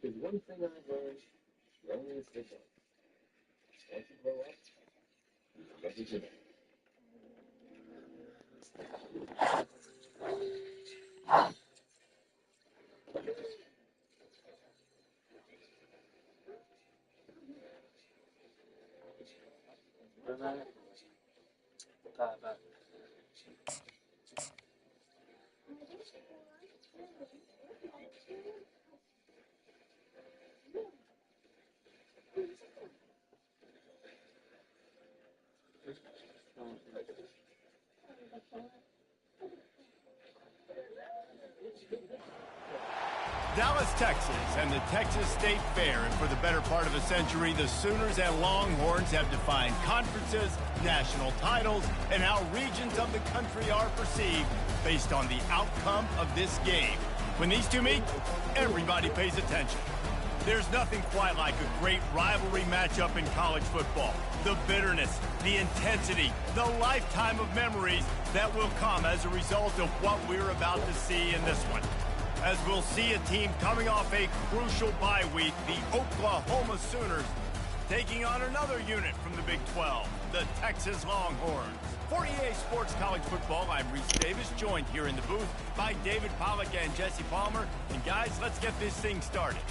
Because one thing I learned, growing is different. Once you grow up, you never give up. Dallas, Texas, and the Texas State Fair, and for the better part of a century, the Sooners and Longhorns have defined conferences, national titles, and how regions of the country are perceived based on the outcome of this game. When these two meet, everybody pays attention. There's nothing quite like a great rivalry matchup in college football. The bitterness, the intensity, the lifetime of memories that will come as a result of what we're about to see in this one. As we'll see a team coming off a crucial bye week, the Oklahoma Sooners taking on another unit from the Big 12, the Texas Longhorns. For EA Sports College Football, I'm Reese Davis, joined here in the booth by David Pollack and Jesse Palmer. And guys, let's get this thing started.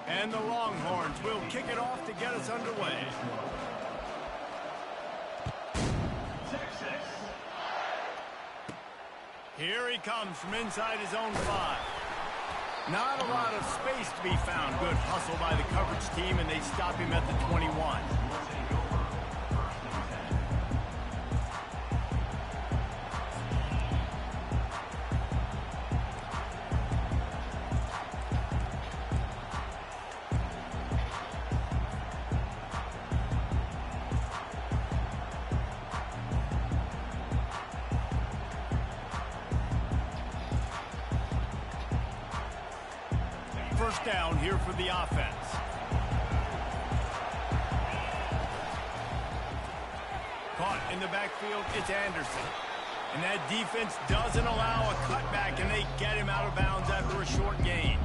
And the Longhorns will kick it off to get us underway. Texas. Here he comes from inside his own 5. Not a lot of space to be found. Good hustle by the coverage team, and they stop him at the 21. First down here for the offense. Caught in the backfield, it's Anderson. And that defense doesn't allow a cutback, and they get him out of bounds after a short gain.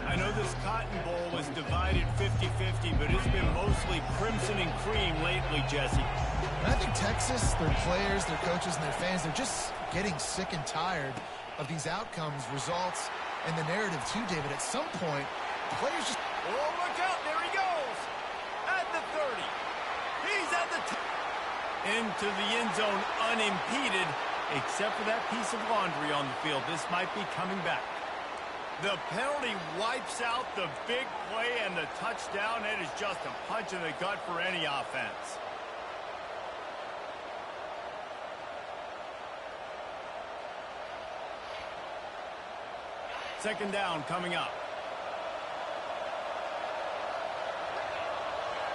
I know this Cotton Bowl was divided 50-50, but it's been mostly crimson and cream lately, Jesse. And I think Texas, their players, their coaches, and their fans, they're just getting sick and tired of these outcomes, results, and the narrative too, David. At some point, the players just... Oh, look out! There he goes! At the 30. He's at the... Into the end zone unimpeded, except for that piece of laundry on the field. This might be coming back. The penalty wipes out the big play and the touchdown. It is just a punch in the gut for any offense. Second down coming up.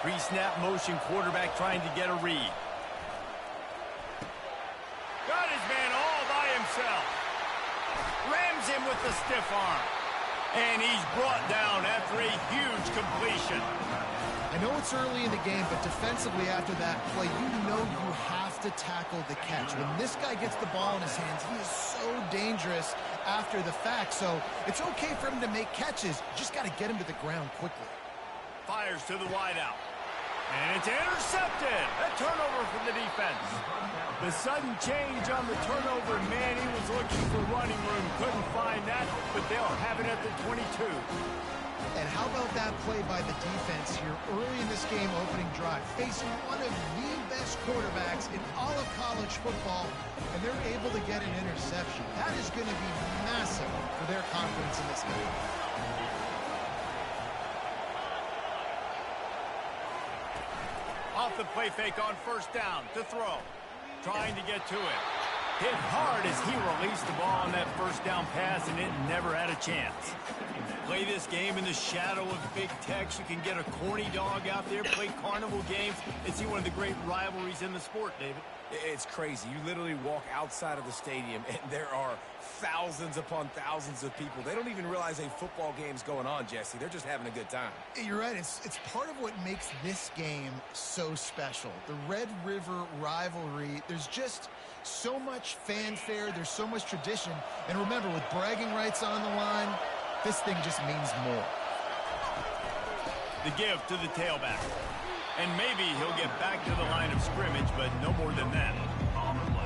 Pre-snap motion, quarterback trying to get a read. Got his man all by himself. Rams him with the stiff arm. And he's brought down after a huge completion. I know it's early in the game, but defensively after that play, you know you have to tackle the catch. When this guy gets the ball in his hands, he is so dangerous after the fact. So it's okay for him to make catches. You just got to get him to the ground quickly. Fires to the wideout. And it's intercepted. A turnover for the defense. The sudden change on the turnover, man, he was looking for running room. Couldn't find that, but they'll have it at the 22. And how about that play by the defense here early in this game opening drive, facing one of the best quarterbacks in all of college football, and they're able to get an interception. That is going to be massive for their confidence in this game. Off the play fake on first down to throw. Trying to get to it. Hit hard as he released the ball on that first down pass, and it never had a chance. Play this game in the shadow of Big Tex. You can get a corny dog out there, play carnival games, and see one of the great rivalries in the sport, David. It's crazy. You literally walk outside of the stadium, and there are thousands upon thousands of people. They don't even realize a football game's going on, Jesse. They're just having a good time. You're right. It's part of what makes this game so special. The Red River rivalry, there's just so much fanfare. There's so much tradition. And remember, with bragging rights on the line, this thing just means more. The give to the tailback. And maybe he'll get back to the line of scrimmage, but no more than that.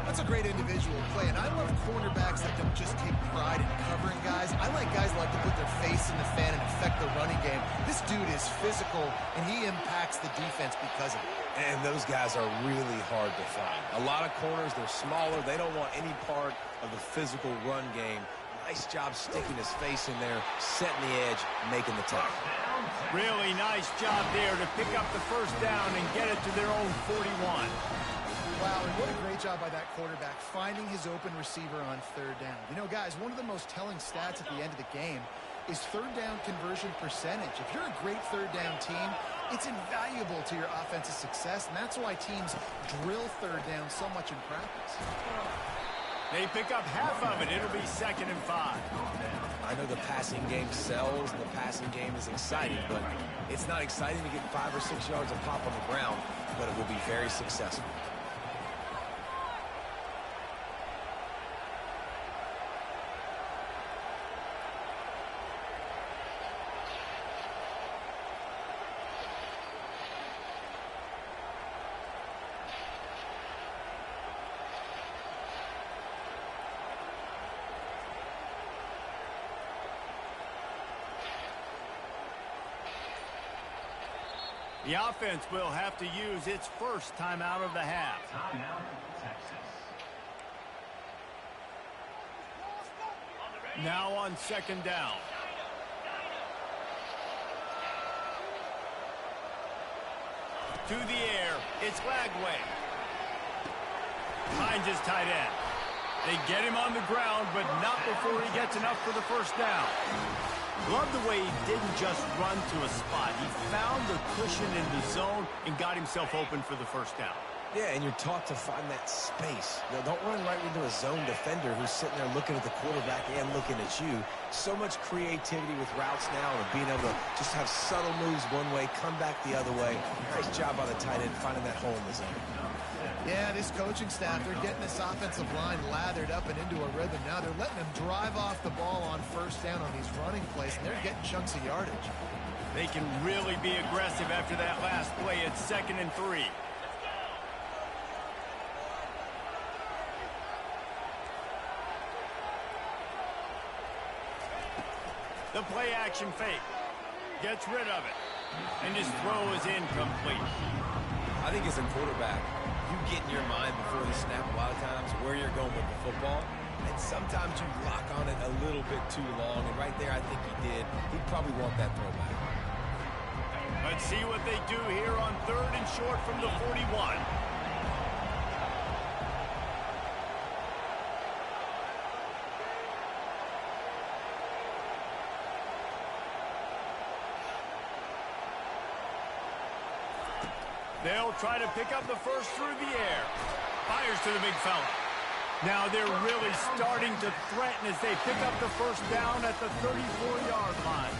That's a great individual play, and I love cornerbacks that don't just take pride in covering guys. I like guys that like to put their face in the fan and affect the running game. This dude is physical, and he impacts the defense because of it. And those guys are really hard to find. A lot of corners, they're smaller. They don't want any part of the physical run game. Nice job sticking his face in there, setting the edge, making the tackle. Really nice job there to pick up the first down and get it to their own 41. Wow, and what a great job by that quarterback, finding his open receiver on third down. You know, guys, one of the most telling stats at the end of the game is third down conversion percentage. If you're a great third down team, it's invaluable to your offensive success, and that's why teams drill third down so much in practice. They pick up half of it. It'll be 2nd and 5. I know the passing game sells, and the passing game is exciting, but it's not exciting to get 5 or 6 yards of pop on the ground, but it will be very successful. The offense will have to use its first timeout of the half. Timeout, Texas. Now on 2nd down. To the air, it's Lagway. Finds his tight end. They get him on the ground, but not before he gets enough for the first down. Love the way he didn't just run to a spot. He found the cushion in the zone and got himself open for the first down. Yeah, and you're taught to find that space. You know, don't run right into a zone defender who's sitting there looking at the quarterback and looking at you. So much creativity with routes now and being able to just have subtle moves one way, come back the other way. Nice job by the tight end finding that hole in the zone. Yeah, this coaching staff, they're getting this offensive line lathered up and into a rhythm now. They're letting them drive off the ball on first down on these running plays, and they're getting chunks of yardage. They can really be aggressive after that last play at 2nd and 3. The play action fake. Gets rid of it. And his throw is incomplete. I think as a quarterback, you get in your mind before the snap a lot of times where you're going with the football. And sometimes you lock on it a little bit too long. And right there, I think he did. He'd probably want that throwback. Let's see what they do here on 3rd and short from the 41. They'll try to pick up the first through the air. Fires to the big fella. Now they're really starting to threaten as they pick up the first down at the 34-yard line.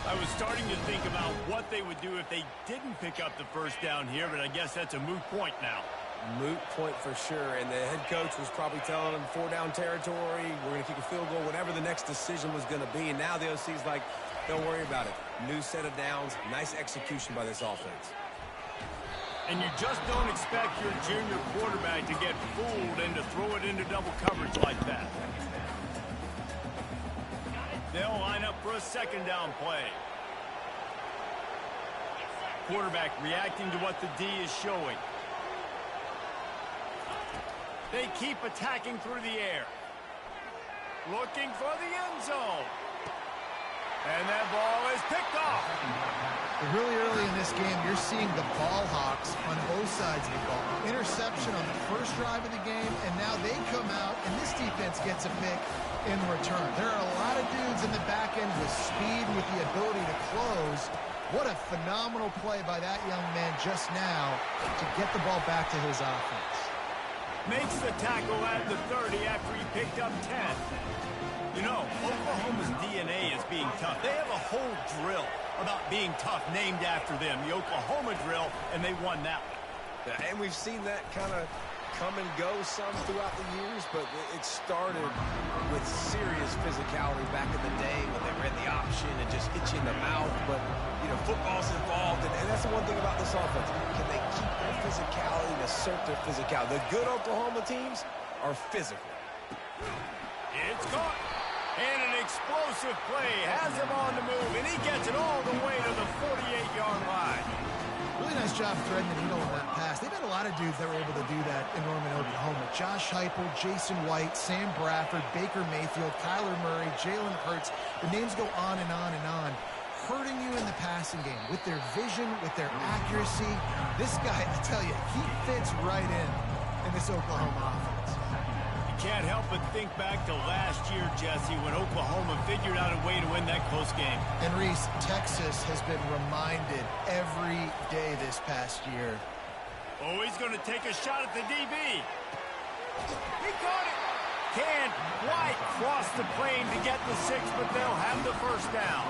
I was starting to think about what they would do if they didn't pick up the first down here, but I guess that's a moot point now. Moot point for sure, and the head coach was probably telling them 4-down territory, we're going to kick a field goal, whatever the next decision was going to be, and now the OC's like, don't worry about it. New set of downs, nice execution by this offense. And you just don't expect your junior quarterback to get fooled and to throw it into double coverage like that. They'll line up for a second down play. Quarterback reacting to what the D is showing. They keep attacking through the air. Looking for the end zone. And that ball is picked off. Really early in this game, you're seeing the ball hawks on both sides of the ball. Interception on the first drive of the game, and now they come out, and this defense gets a pick in return. There are a lot of dudes in the back end with speed and with the ability to close. What a phenomenal play by that young man just now to get the ball back to his offense. Makes the tackle at the 30 after he picked up 10. You know, Oklahoma's DNA is being tough. They have a whole drill about being tough named after them, the Oklahoma drill, and they won that one. Yeah, and we've seen that kind of come and go some throughout the years, but it started with serious physicality back in the day when they ran the option and just hit you in the mouth. But, you know, football's involved, and that's the one thing about this offense. Can they keep their physicality and assert their physicality? The good Oklahoma teams are physical. It's caught. And an explosive play has him on the move, and he gets it all the way to the 48-yard line. Really nice job threading the needle on that pass. They've had a lot of dudes that were able to do that in Norman, Oklahoma. Josh Heupel, Jason White, Sam Bradford, Baker Mayfield, Kyler Murray, Jalen Hurts. The names go on and on and on. Hurting you in the passing game with their vision, with their accuracy. This guy, I tell you, he fits right in this Oklahoma offense. Can't help but think back to last year, Jesse, when Oklahoma figured out a way to win that close game. And Reese, Texas has been reminded every day this past year. Oh, he's going to take a shot at the DB. He caught it. Can White cross the plane to get the 6, but they'll have the first down.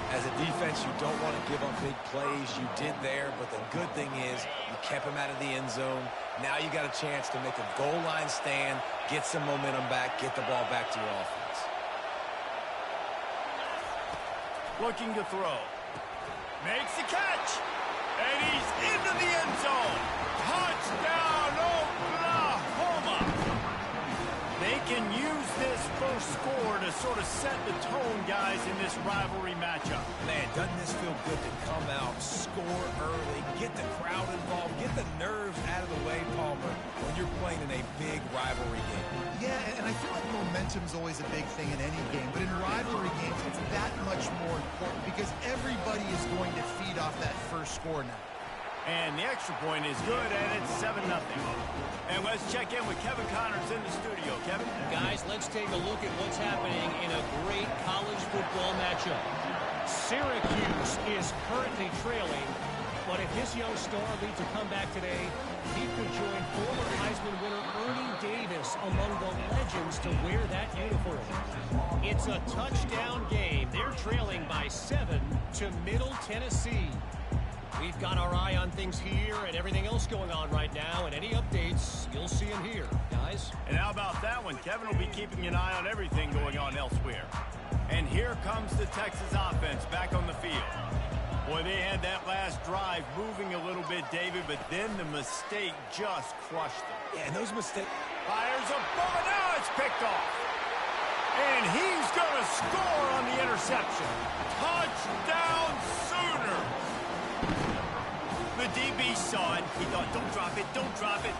As a defense, you don't want to give up big plays. You did there, but the good thing is you kept him out of the end zone. Now you got a chance to make a goal line stand, get some momentum back, get the ball back to your offense. Looking to throw. Makes the catch. And he's into the end zone. Touchdown, Oklahoma. They can use this first score to sort of set the tone, guys, in this rivalry matchup. Man, doesn't this feel good to come out, score early, get the crowd involved, get the nerves out of the way, Palmer, when you're playing in a big rivalry game. Yeah, and I feel like momentum's always a big thing in any game, but in rivalry games, it's that much more important because everybody is going to feed off that first score now. And the extra point is good, and it's 7-0. And let's check in with Kevin Connors in the studio. Kevin? Guys, let's take a look at what's happening in a great college football matchup. Syracuse is currently trailing, but if this young star leads a comeback today, he could join former Heisman winner Ernie Davis among the legends to wear that uniform. It's a touchdown game. They're trailing by 7 to Middle Tennessee. We've got our eye on things here and everything else going on right now, and any updates, you'll see them here, guys. And how about that one? Kevin will be keeping an eye on everything going on elsewhere. And here comes the Texas offense back on the field. Boy, they had that last drive moving a little bit, David, but then the mistake just crushed them. Yeah, and those mistakes. Fires a ball, now it's picked off. And he's going to score on the interception. Touchdown Sooners. The DB saw it. He thought, don't drop it,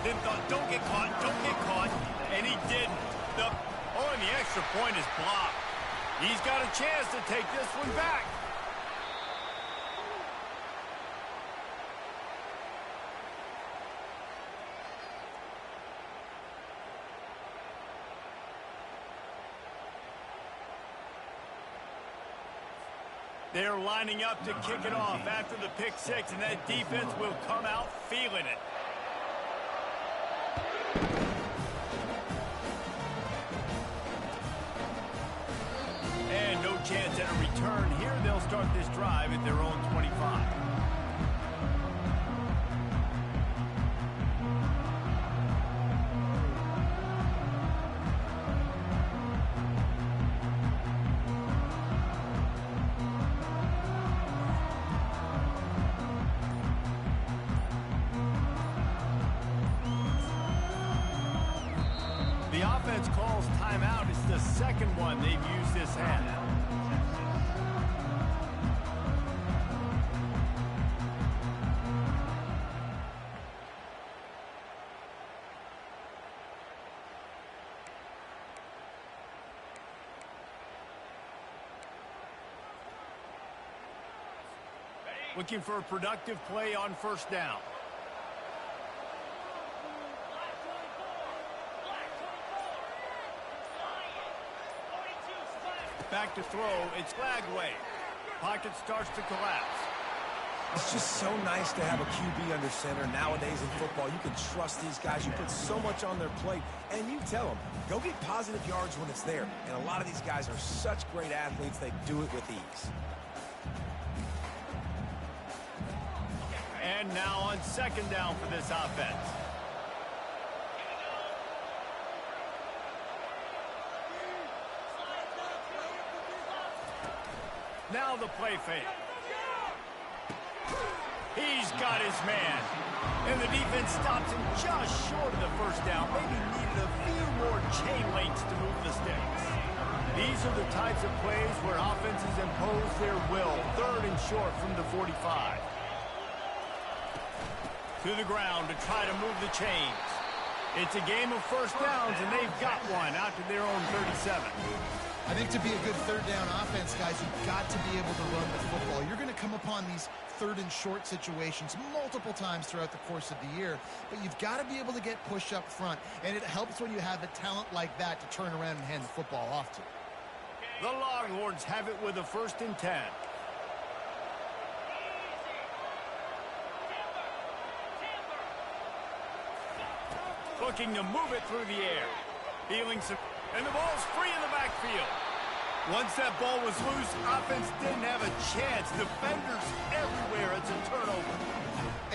then thought, don't get caught, and he didn't. And the extra point is blocked. He's got a chance to take this one back. They're lining up to kick it off after the pick 6, and that defense will come out feeling it. And no chance at a return here. They'll start this drive at their own 25. offense calls timeout. It's the second one they've used this half. Looking for a productive play on first down. Back to throw. It's flag way. Pocket starts to collapse. It's just so nice to have a QB under center. Nowadays in football, you can trust these guys. You put so much on their plate, and you tell them, go get positive yards when it's there. And a lot of these guys are such great athletes, they do it with ease. And now on second down for this offense. Now the play fake. He's got his man. And the defense stops him just short of the first down. Maybe needed a few more chain links to move the sticks. These are the types of plays where offenses impose their will. Third and short from the 45. To the ground to try to move the chains. It's a game of first downs, and they've got one out to their own 37. I think to be a good third down offense, guys, you've got to be able to run the football. You're going to come upon these third and short situations multiple times throughout the course of the year, but you've got to be able to get push up front, and it helps when you have a talent like that to turn around and hand the football off to. The Longhorns have it with a 1st and 10. Looking to move it through the air. Feeling some... And the ball's free in the backfield. Once that ball was loose, offense didn't have a chance. Defenders everywhere. It's a turnover.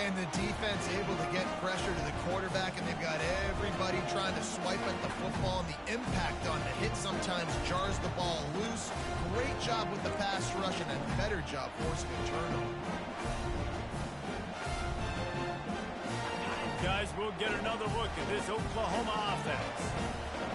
And the defense able to get pressure to the quarterback, and they've got everybody trying to swipe at the football, and the impact on the hit sometimes jars the ball loose. Great job with the pass rush, and a better job forcing a turnover. Guys, we'll get another look at this Oklahoma offense.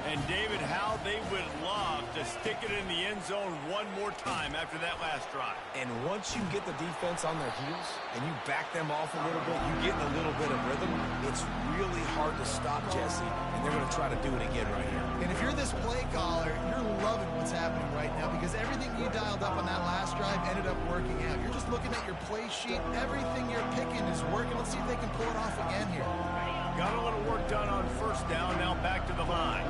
And David, how they would love to stick it in the end zone one more time after that last drive. And once you get the defense on their heels and you back them off a little bit, you get a little bit of rhythm, it's really hard to stop Jesse, and they're going to try to do it again right here. And if you're this play caller, you're loving what's happening right now because everything you dialed up on that last drive ended up working out. You're just looking at your play sheet. Everything you're picking is working. Let's see if they can pull it off again here. Got a little work done on first down. Now back to the line.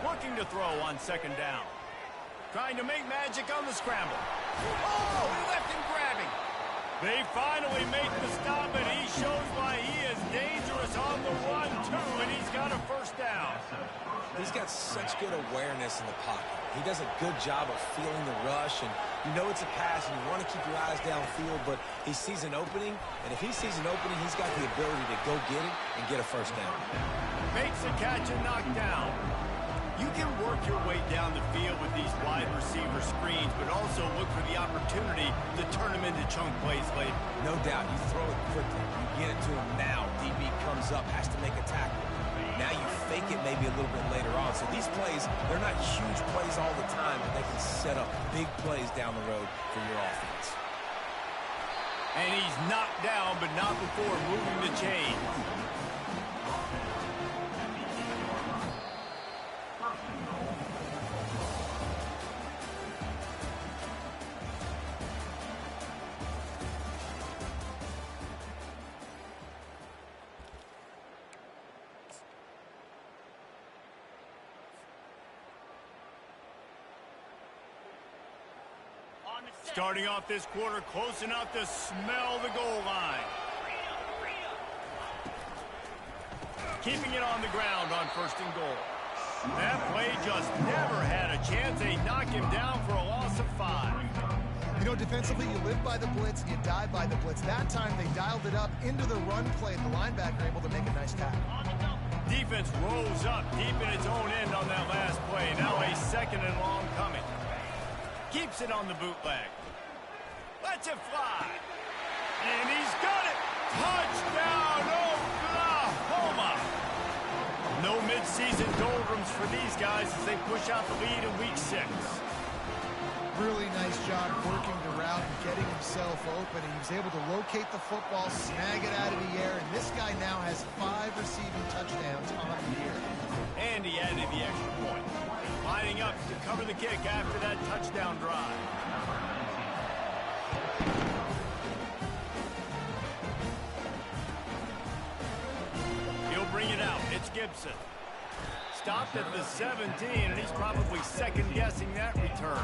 Looking to throw on second down. Trying to make magic on the scramble. Oh, he left him grabbing. They finally make the stop, and he shows why he is dangerous on the run, too, and he's got a first down. He's got such good awareness in the pocket. He does a good job of feeling the rush, and you know it's a pass, and you want to keep your eyes downfield, but he sees an opening, and if he sees an opening, he's got the ability to go get it and get a first down. Makes a catch and knocked down. You can work your way down the field with these wide receiver screens, but also look for the opportunity to turn them into chunk plays later. No doubt. You throw it quickly. You get it to him now. DB comes up, has to make a tackle. Now you fake it maybe a little bit later on. So these plays, they're not huge plays all the time, but they can set up big plays down the road for your offense. And he's knocked down, but not before moving the chain. Starting off this quarter close enough to smell the goal line. Keeping it on the ground on first and goal. That play just never had a chance. They knock him down for a loss of 5. You know, defensively, you live by the blitz and you die by the blitz. That time, they dialed it up into the run play, and the linebacker able to make a nice tackle. Defense rolls up deep in its own end on that last play. Now a second and long coming. Keeps it on the bootleg. Lets it fly. And he's got it. Touchdown, Oklahoma. Season doldrums for these guys as they push out the lead in week 6. Really nice job working the route and getting himself open. And he was able to locate the football, snag it out of the air, and this guy now has 5 receiving touchdowns on the year. And he added the extra point, lining up to cover the kick after that touchdown drive. He'll bring it out. It's Gibson. Stopped at the 17, and he's probably second-guessing that return.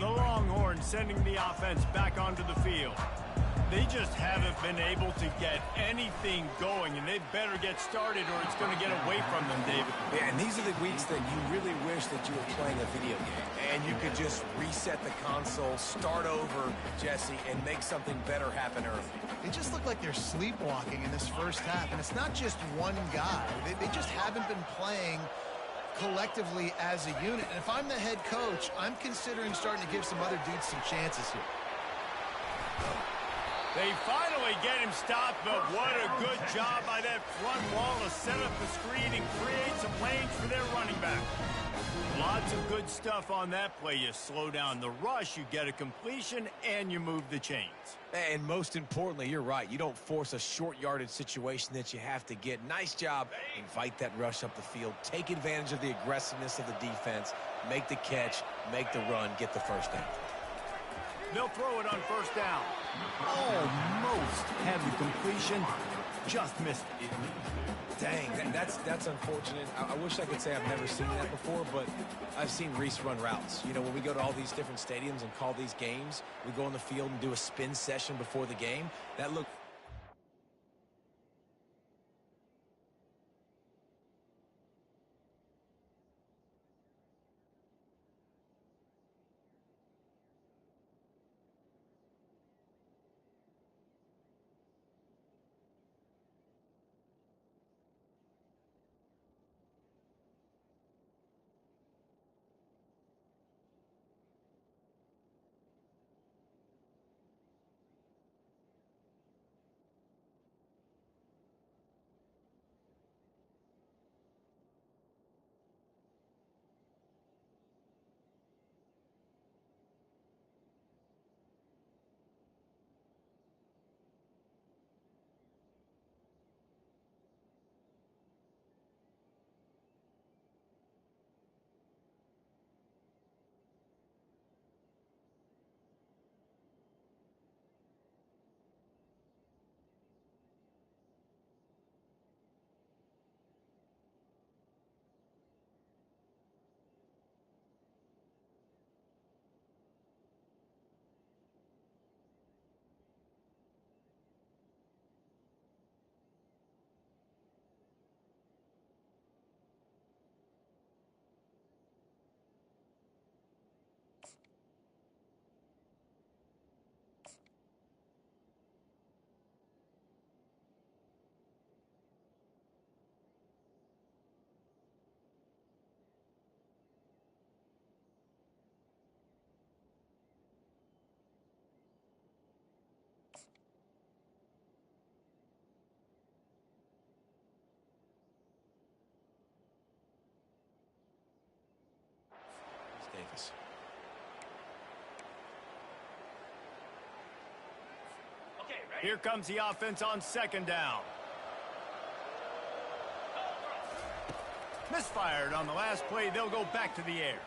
The Longhorns sending the offense back onto the field. They just haven't been able to get anything going, and they better get started or it's going to get away from them, David. Yeah, and these are the weeks that you really wish that you were playing a video game and you could just reset the console, start over, Jesse, and make something better happen early. They just look like they're sleepwalking in this first half, and it's not just one guy. They just haven't been playing collectively as a unit. And if I'm the head coach, I'm considering starting to give some other dudes some chances here. They finally get him stopped, but what a good job by that front wall to set up the screen and create some lanes for their running back. Lots of good stuff on that play. You slow down the rush, you get a completion, and you move the chains. And most importantly, you're right. You don't force a short yardage situation that you have to get. Nice job. Invite that rush up the field. Take advantage of the aggressiveness of the defense. Make the catch, make the run, get the first down. They'll throw it on first down. Almost had the completion, just missed it. Dang, that's unfortunate. I wish I could say I've never seen that before, but I've seen Reese run routes. You know, when we go to all these different stadiums and call these games, we go on the field and do a spin session before the game. That looked... Davis. Here comes the offense on second down. Misfired on the last play. They'll go back to the air.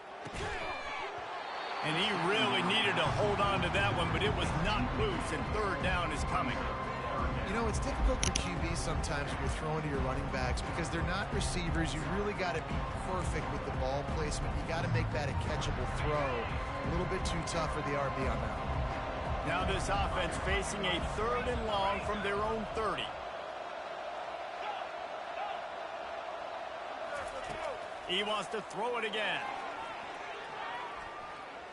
And he really needed to hold on to that one, but it was not loose, and third down is coming. You know, it's difficult for QB sometimes when you're throwing to your running backs because they're not receivers. You really got to be perfect with the ball placement. You got to make that a catchable throw. A little bit too tough for the RB on that one. Now this offense facing a third and long from their own 30. He wants to throw it again.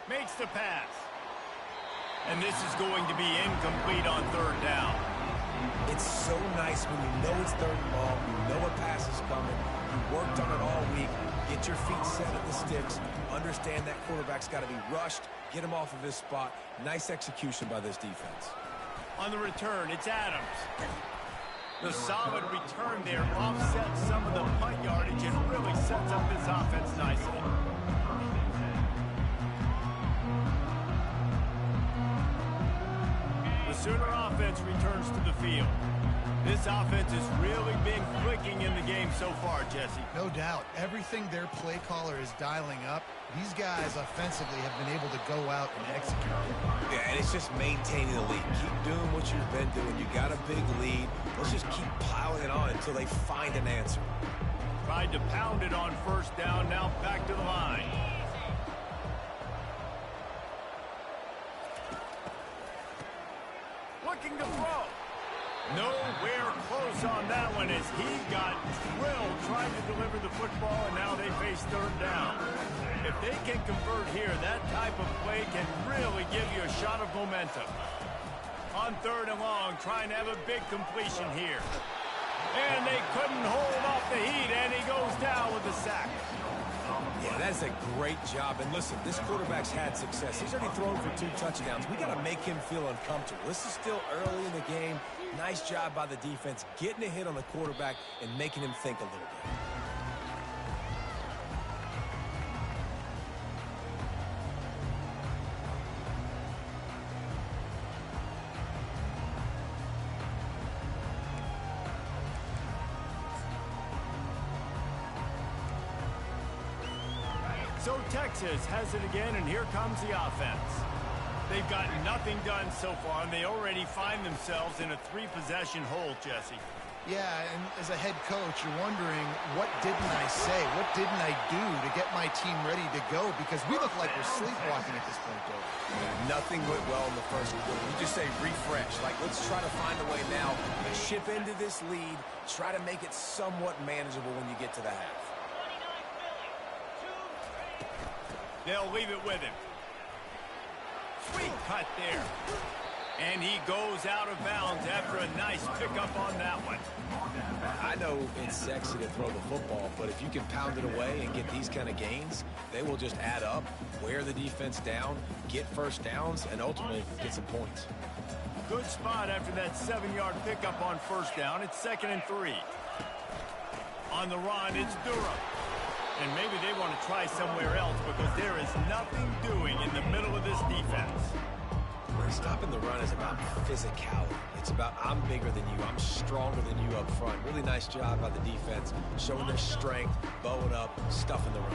Makes the pass. And this is going to be incomplete on third down. It's so nice when you know it's third and long, you know a pass is coming, you worked on it all week, get your feet set at the sticks, understand that quarterback's got to be rushed, get him off of his spot. Nice execution by this defense. On the return, it's Adams. The solid return there offsets some of the punt yardage and really sets up this offense nicely. The Sooner offense returns to the field. This offense has really been clicking in the game so far, Jesse. No doubt. Everything their play caller is dialing up, these guys offensively have been able to go out and execute. Yeah, and it's just maintaining the lead. Keep doing what you've been doing. You got a big lead. Let's just keep piling it on until they find an answer. Tried to pound it on first down, now back to the line. Looking to throw. Nowhere close on that one as he got drilled trying to deliver the football, and now they face third down. If they can convert here, that type of play can really give you a shot of momentum. On third and long, trying to have a big completion here. And they couldn't hold off the heat, and he goes down with a sack. Yeah, that's a great job. And listen, this quarterback's had success. He's already thrown for 2 touchdowns. We got to make him feel uncomfortable. This is still early in the game. Nice job by the defense, getting a hit on the quarterback and making him think a little bit. So Texas has it again, and here comes the offense. They've gotten nothing done so far, and they already find themselves in a 3-possession hole, Jesse. Yeah, and as a head coach, you're wondering, what didn't I say? What didn't I do to get my team ready to go? Because we look like we're sleepwalking at this point, though. Yeah, nothing went well in the first quarter. We just say refresh. Like, let's try to find a way now to chip into this lead, try to make it somewhat manageable when you get to the half. They'll leave it with him. Sweet cut there. And he goes out of bounds after a nice pickup on that one. I know it's sexy to throw the football, but if you can pound it away and get these kind of gains, they will just add up, wear the defense down, get first downs, and ultimately get some points. Good spot after that 7-yard pickup on first down. It's 2nd and 3. On the run, it's Durham. And maybe they want to try somewhere else because there is nothing doing in the middle of this defense. Stopping the run is about physicality. It's about I'm bigger than you, I'm stronger than you up front. Really nice job by the defense, showing their strength, bowing up, stuffing the run.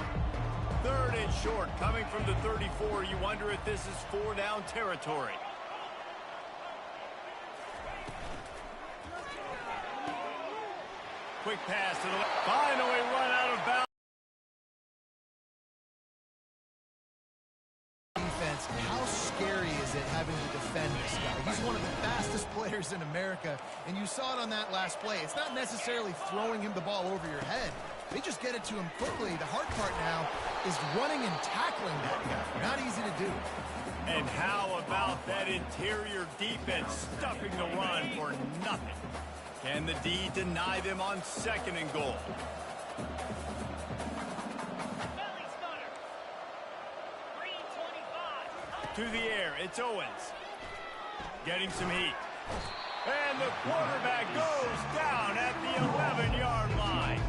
3rd and short, coming from the 34. You wonder if this is 4-down territory. Quick pass to the left. Finally run out of bounds. How scary is it having to defend this guy? He's one of the fastest players in America, and you saw it on that last play. It's not necessarily throwing him the ball over your head. They just get it to him quickly. The hard part now is running and tackling that guy. Not easy to do. And how about that interior defense stuffing the run for nothing? Can the D deny them on 2nd and goal? To the air, it's Owens. Getting some heat. And the quarterback goes down at the 11-yard line.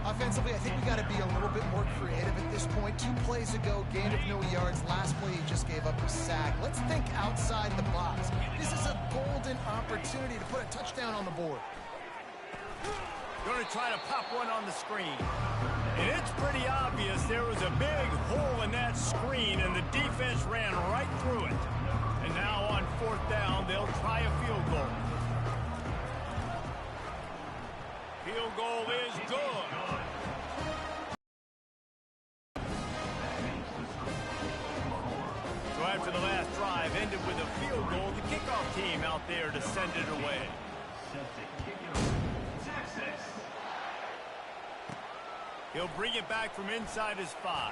Offensively, I think we got to be a little bit more creative at this point. 2 plays ago, gain of no yards. Last play, he just gave up a sack. Let's think outside the box. This is a golden opportunity to put a touchdown on the board. Going to try to pop one on the screen. And it's pretty obvious there was a big hole in that screen, and the defense ran right through it. And now on 4th down, they'll try a field goal. Field goal is good. So after the last drive ended with a field goal, the kickoff team out there to send it away. He'll bring it back from inside his 5.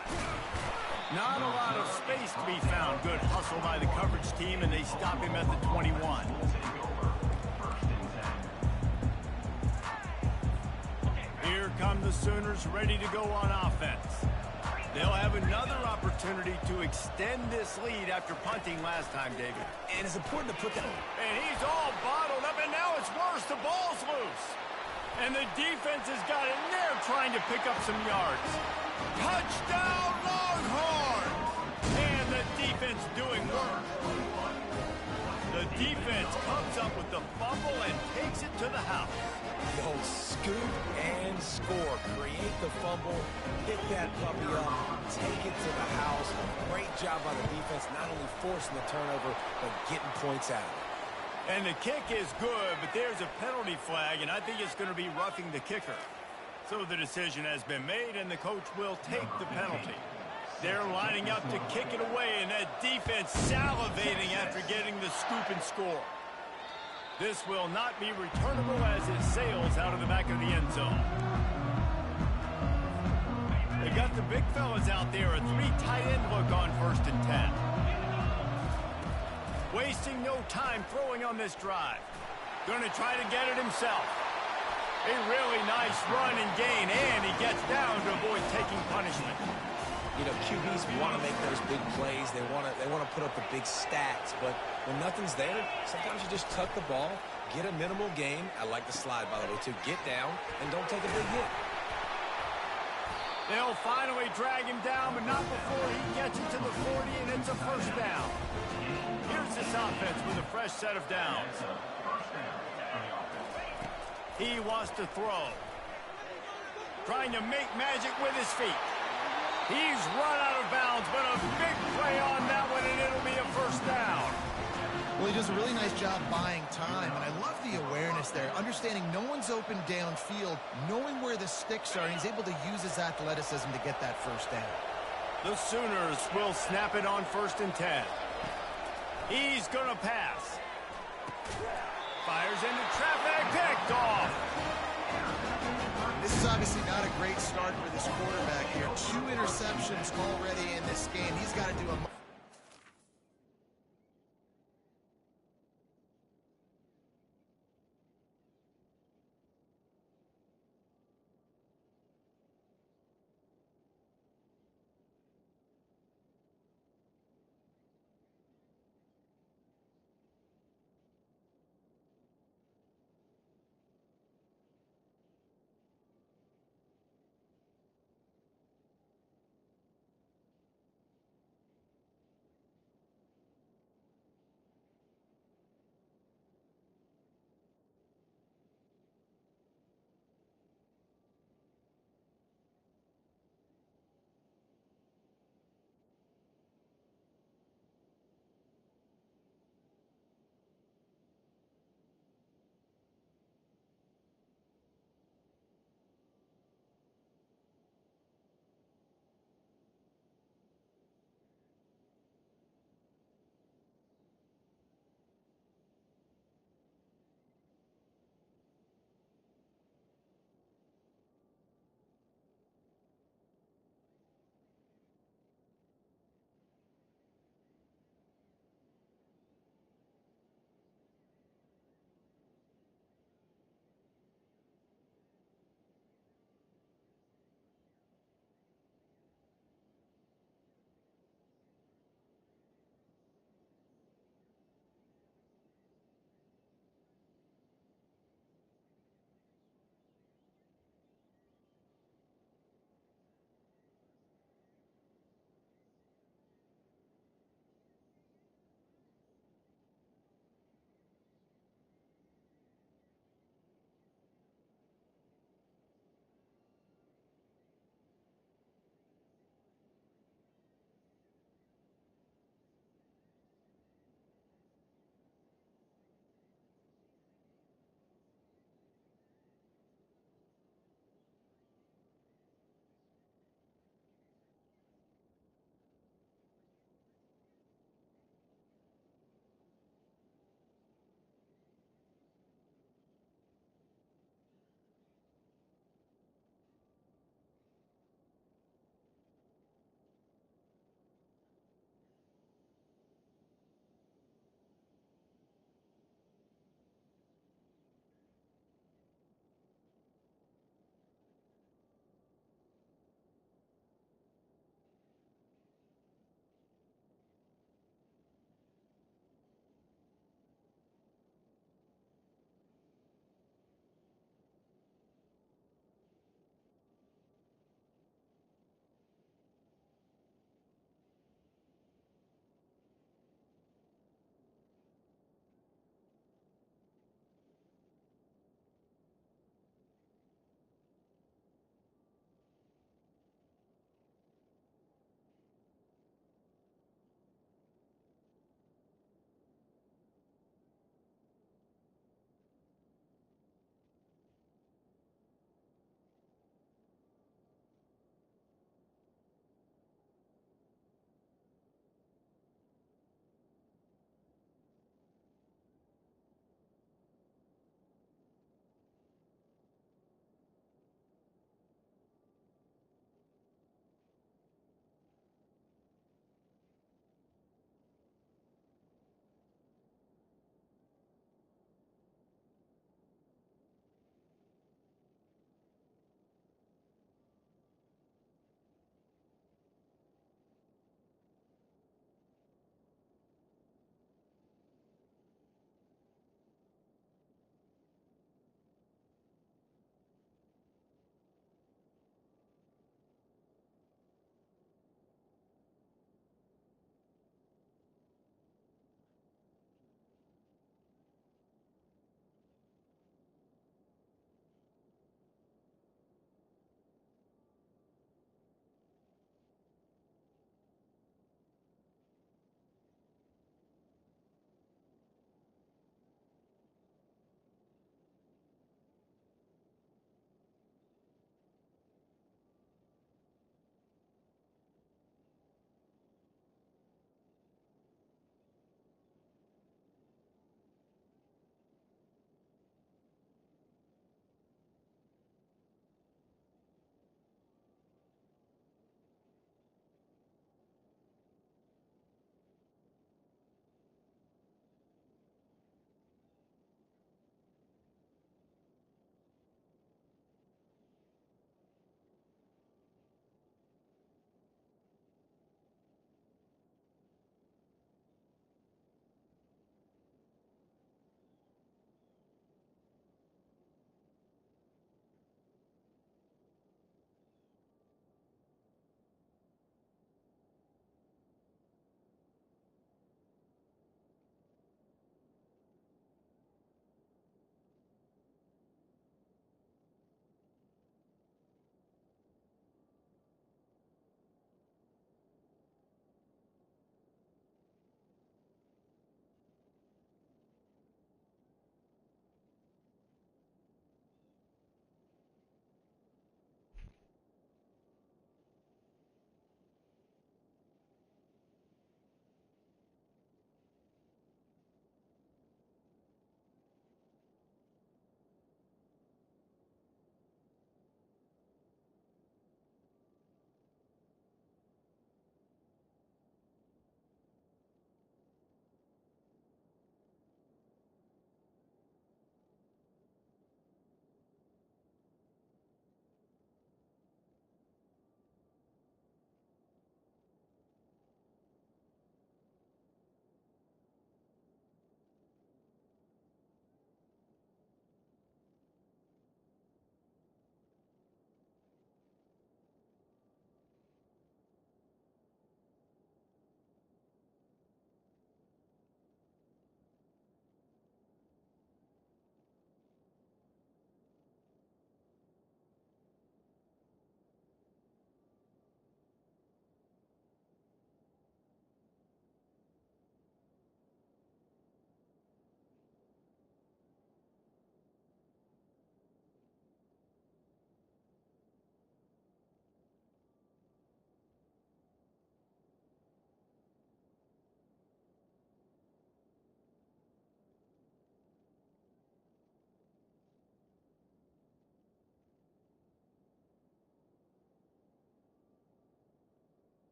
Not a lot of space to be found. Good hustle by the coverage team, and they stop him at the 21. come the Sooners ready to go on offense. They'll have another opportunity to extend this lead after punting last time, David. And it's important to put that on. And he's all bottled up, and now it's worse. The ball's loose. And the defense has got it, and they're trying to pick up some yards. Touchdown, Longhorns! And the defense doing work. The defense comes up with the fumble and takes it to the house. The old scoop and score. Create the fumble, pick that puppy up, take it to the house. Great job by the defense, not only forcing the turnover, but getting points out of it. And the kick is good, but there's a penalty flag, and I think it's going to be roughing the kicker. So the decision has been made, and the coach will take the penalty. They're lining up to kick it away, and that defense salivating after getting the scoop and score. This will not be returnable as it sails out of the back of the end zone. They got the big fellas out there, a 3 tight end look on 1st and 10. Wasting no time throwing on this drive. Going to try to get it himself. A really nice run and gain, and he gets down to avoid taking punishment. You know, QBs want to make those big plays. They want to put up the big stats. But when nothing's there, sometimes you just tuck the ball, get a minimal gain. I like the slide, by the way, too. Get down and don't take a big hit. They'll finally drag him down, but not before he gets it to the 40, and it's a 1st down. Here's this offense with a fresh set of downs. He wants to throw. Trying to make magic with his feet. He's run out of bounds, but a big play on that one, and it'll be a 1st down. Well, he does a really nice job buying time, and I love the awareness there, understanding no one's open downfield, knowing where the sticks are, and he's able to use his athleticism to get that 1st down. The Sooners will snap it on 1st and 10. He's going to pass. Fires into traffic, picked off. This is obviously not a great start for this quarterback here. 2 interceptions already in this game. He's got to do a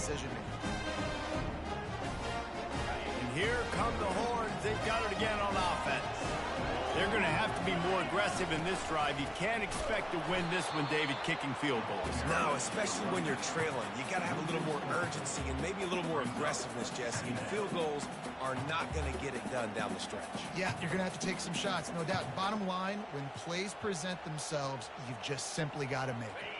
decision-making. And here come the Horns. They've got it again on offense. They're going to have to be more aggressive in this drive. You can't expect to win this one, David, kicking field goals. No, especially when you're trailing. You got to have a little more urgency and maybe a little more aggressiveness, Jesse. And field goals are not going to get it done down the stretch. Yeah, you're going to have to take some shots, no doubt. Bottom line, when plays present themselves, you've just simply got to make it.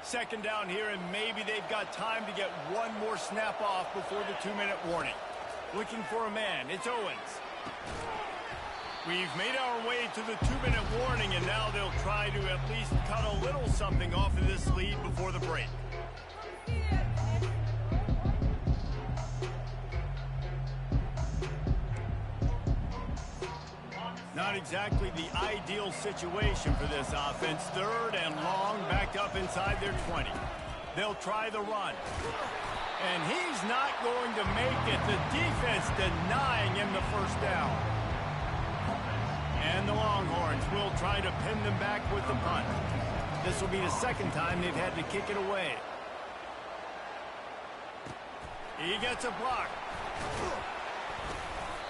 Second down here, and maybe they've got time to get one more snap off before the 2-minute warning. Looking for a man. It's Owens. We've made our way to the 2-minute warning, and now they'll try to at least cut a little something off of this lead before the break. Not exactly the ideal situation for this offense. Third and long, back up inside their 20. They'll try the run. And he's not going to make it. The defense denying him the first down. And the Longhorns will try to pin them back with the punt. This will be the second time they've had to kick it away. He gets a block.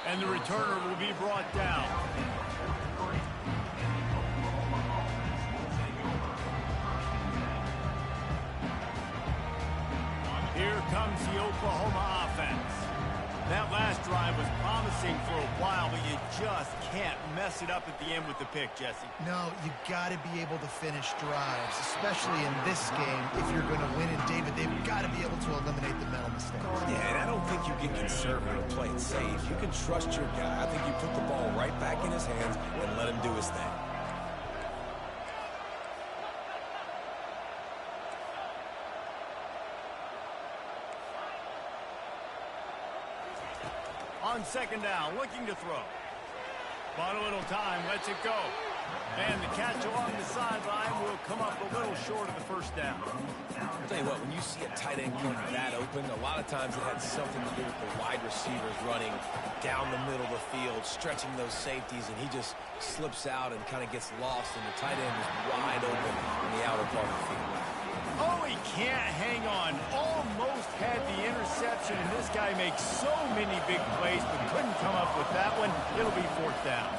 And the returner will be brought down. Here comes the Oklahoma offense. That last drive was promising for a while, but you just can't mess it up at the end with the pick, Jesse. No, you got to be able to finish drives, especially in this game. If you're going to win it, David, they've got to be able to eliminate the mental mistakes. Yeah, and I don't think you get conservative play it safe. You can trust your guy. I think you put the ball right back in his hands and let him do his thing. On second down, looking to throw. Bought a little time, lets it go. And the catch along the sideline will come up a little short of the first down. I'll tell you what, when you see a tight end come that open, a lot of times it had something to do with the wide receivers running down the middle of the field, stretching those safeties, and he just slips out and kind of gets lost, and the tight end is wide open in the outer part of the field. Oh, he can't hang on. Almost had the interception, and this guy makes so many big plays, but couldn't come up with that one. It'll be fourth down.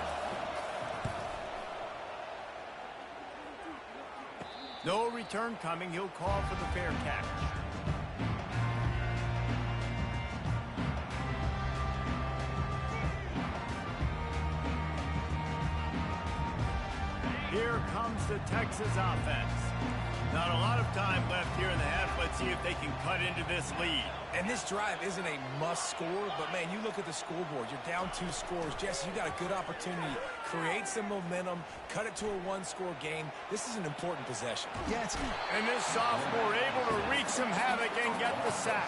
No return coming. He'll call for the fair catch. Here comes the Texas offense. Not a lot of time left here in the half. Let's see if they can cut into this lead. And this drive isn't a must score, but, man, you look at the scoreboard. You're down 2 scores. Jesse, you got a good opportunity. Create some momentum. Cut it to a 1-score game. This is an important possession. Yeah, it's... And this sophomore able to wreak some havoc and get the sack.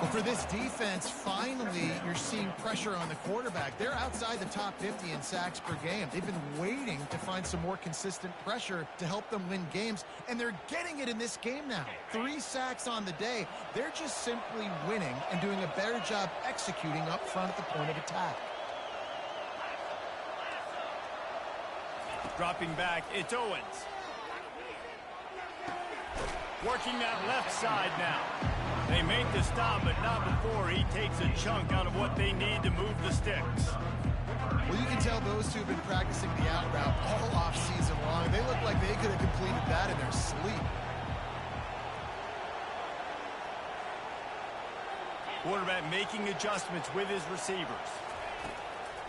Well, for this defense, finally, you're seeing pressure on the quarterback. They're outside the top 50 in sacks per game. They've been waiting to find some more consistent pressure to help them win games, and they're getting it in this game now. 3 sacks on the day. They're just simply winning and doing a better job executing up front at the point of attack. Dropping back, it's Owens. Working that left side now. They make the stop, but not before he takes a chunk out of what they need to move the sticks. Well, you can tell those two have been practicing the out route all off-season long. They look like they could have completed that in their sleep. Quarterback making adjustments with his receivers.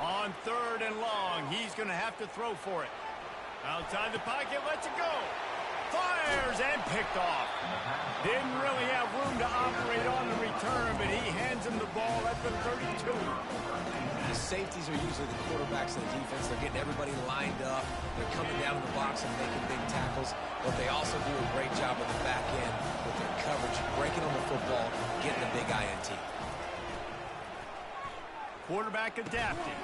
On third and long, he's going to have to throw for it. Outside the pocket, lets it go. Fires and picked off. Didn't really have room to operate on the return, but he hands him the ball at the 32. The safeties are usually the quarterbacks of the defense. They're getting everybody lined up. They're coming down to the box and making big tackles, but they also do a great job at the back end with their coverage, breaking on the football, getting the big INT. Quarterback adapting.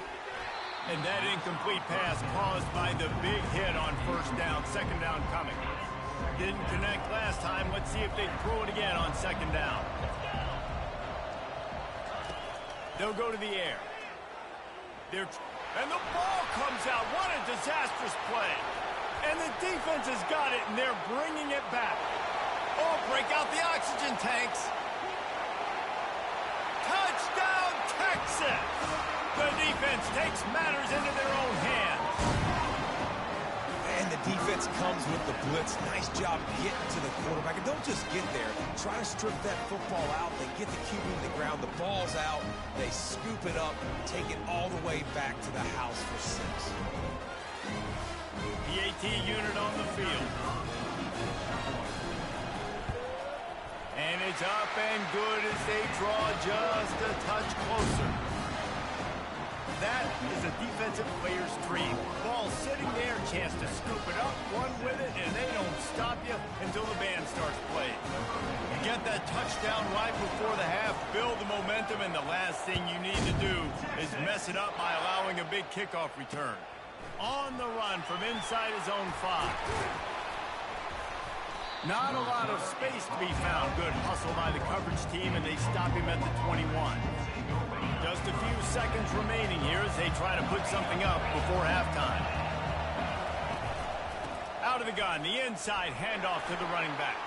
And that incomplete pass caused by the big hit on first down. Second down coming. Didn't connect last time. Let's see if they throw it again on second down. They'll go to the air. And the ball comes out. What a disastrous play. And the defense has got it, and they're bringing it back. Oh, break out the oxygen tanks. Texas. The defense takes matters into their own hands. And the defense comes with the blitz. Nice job getting to the quarterback. And don't just get there. Try to strip that football out. They get the QB to the ground. The ball's out. They scoop it up, take it all the way back to the house for 6. PAT unit on the field. And it's up and good as they draw just a touch closer. That is a defensive player's dream. Ball sitting there, chance to scoop it up, run with it, and they don't stop you until the band starts playing. You get that touchdown right before the half, build the momentum, and the last thing you need to do is mess it up by allowing a big kickoff return. On the run from inside his own 5. Not a lot of space to be found. Good hustle by the coverage team, and they stop him at the 21. Just a few seconds remaining here as they try to put something up before halftime. Out of the gun, the inside handoff to the running back.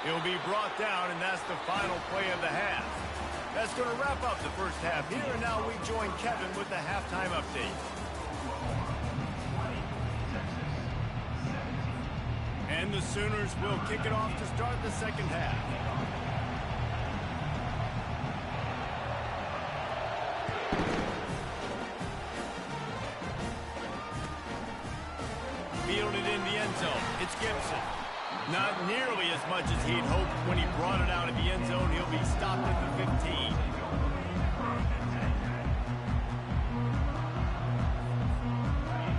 He'll be brought down, and that's the final play of the half. That's going to wrap up the first half here, and now we join Kevin with the halftime update. And the Sooners will kick it off to start the second half. Fielded in the end zone. It's Gibson. Not nearly as much as he'd hoped when he brought it out of the end zone. He'll be stopped at the 15.